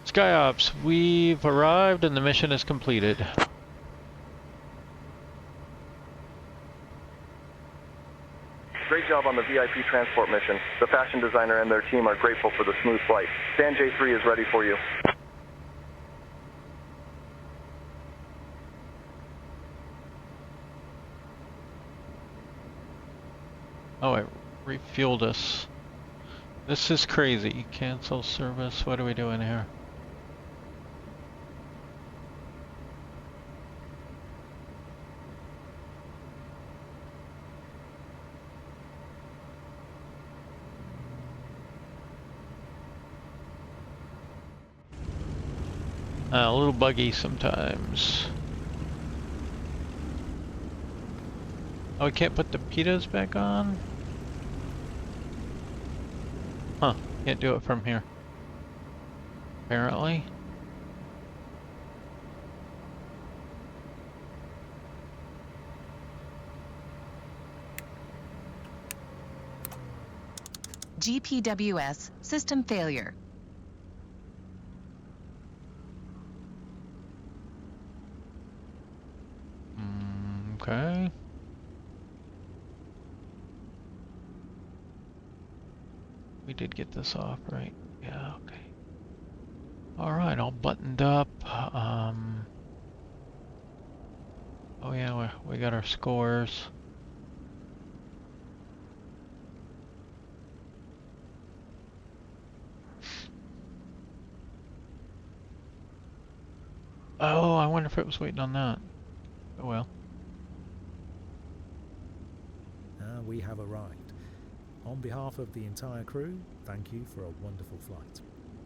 S1: SkyOps, we've arrived and the mission is completed.
S3: Great job on the VIP transport mission. The fashion designer and their team are grateful for the smooth flight. Stan J3 is ready for you.
S1: Oh, it refueled us. This is crazy. Cancel service. What are we doing here? A little buggy sometimes. Oh, we can't put the pitas back on? Huh, can't do it from here. Apparently.
S2: GPWS system failure.
S1: Okay. We did get this off, right? Yeah, okay. Alright, all buttoned up. Oh yeah, we got our scores. Oh, I wonder if it was waiting on that. Oh well.
S20: We have arrived. On behalf of the entire crew, thank you for a wonderful flight.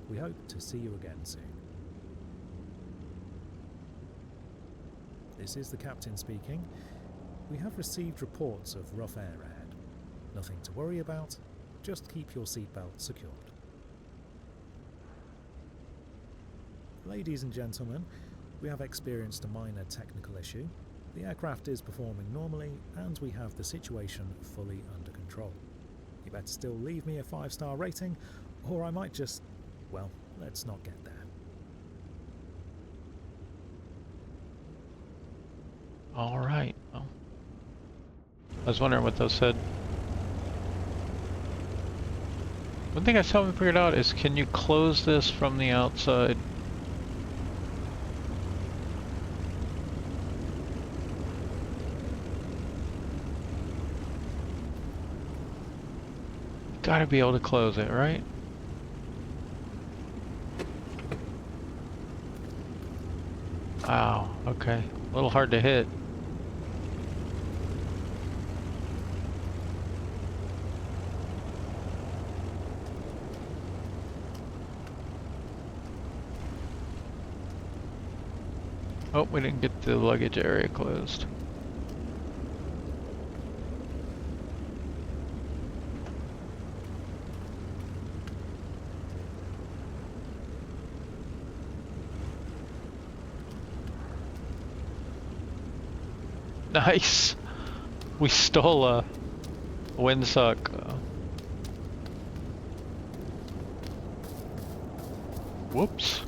S20: We hope to see you again soon. This is the captain speaking. We have received reports of rough air ahead. Nothing to worry about, just keep your seatbelt secured. Ladies and gentlemen, we have experienced a minor technical issue. The aircraft is performing normally, and we have the situation fully under control. You better still leave me a 5-star rating, or I might just... well, let's not get there.
S1: Alright, well. I was wondering what those said. One thing I still haven't figured out is, can you close this from the outside? Gotta be able to close it, right? Wow, okay. A little hard to hit. Oh, we didn't get the luggage area closed. Nice! We stole a windsock. Whoops.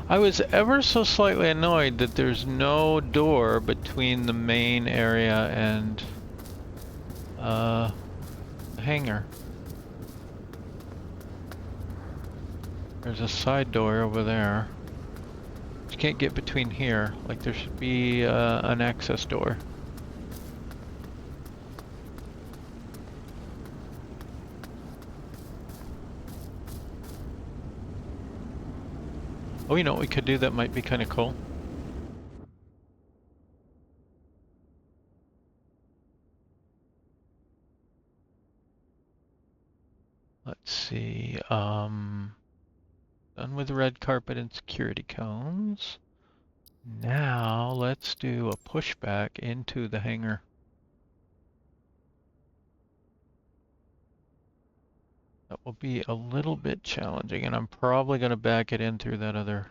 S1: I was ever so slightly annoyed that there's no door between the main area and the hangar. There's a side door over there. You can't get between here. Like there should be an access door. Oh, you know what we could do that might be kind of cool? Let's see, Done with red carpet and security cones. Now let's do a pushback into the hangar. That will be a little bit challenging, and I'm probably going to back it in through that other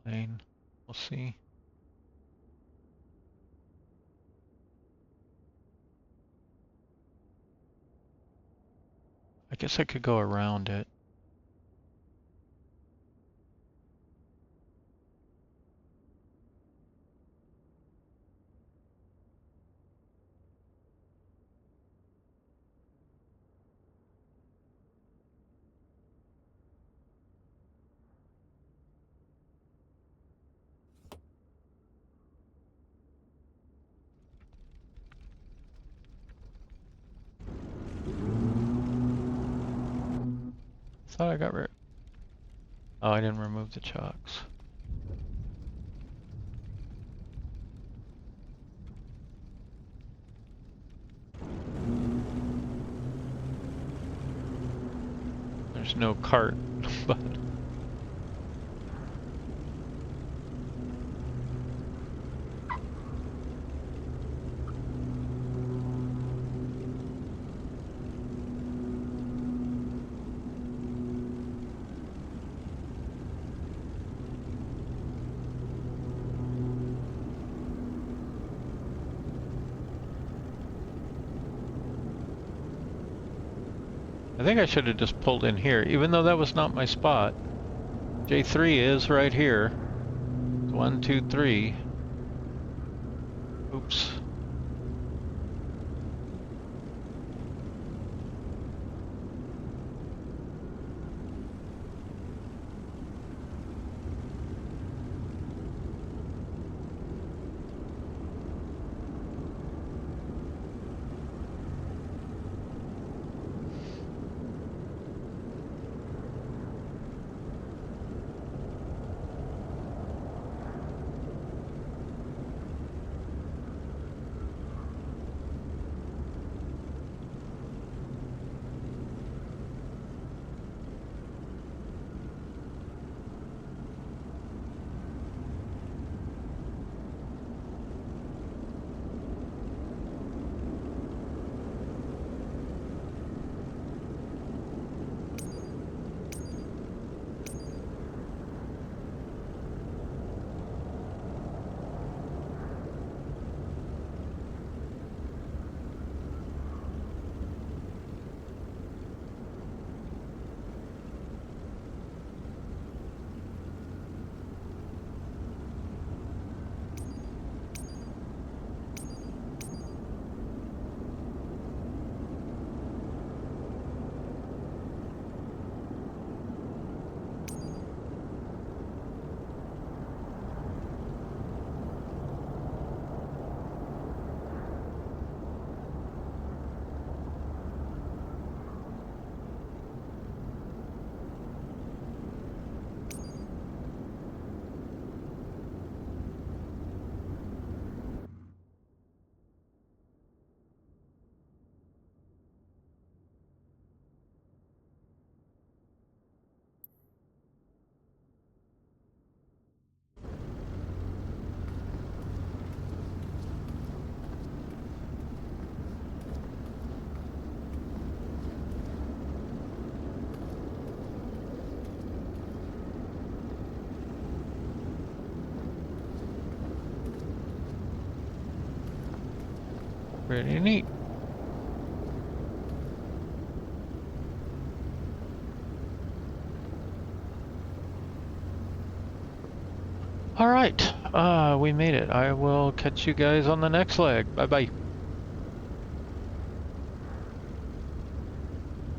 S1: plane. We'll see. I guess I could go around it. Thought I got rid. Oh, I didn't remove the chocks. There's no cart, but I think I should have just pulled in here, even though that was not my spot. J3 is right here. 1, 2, 3. Oops. Pretty neat. All right, we made it. I will catch you guys on the next leg. Bye-bye.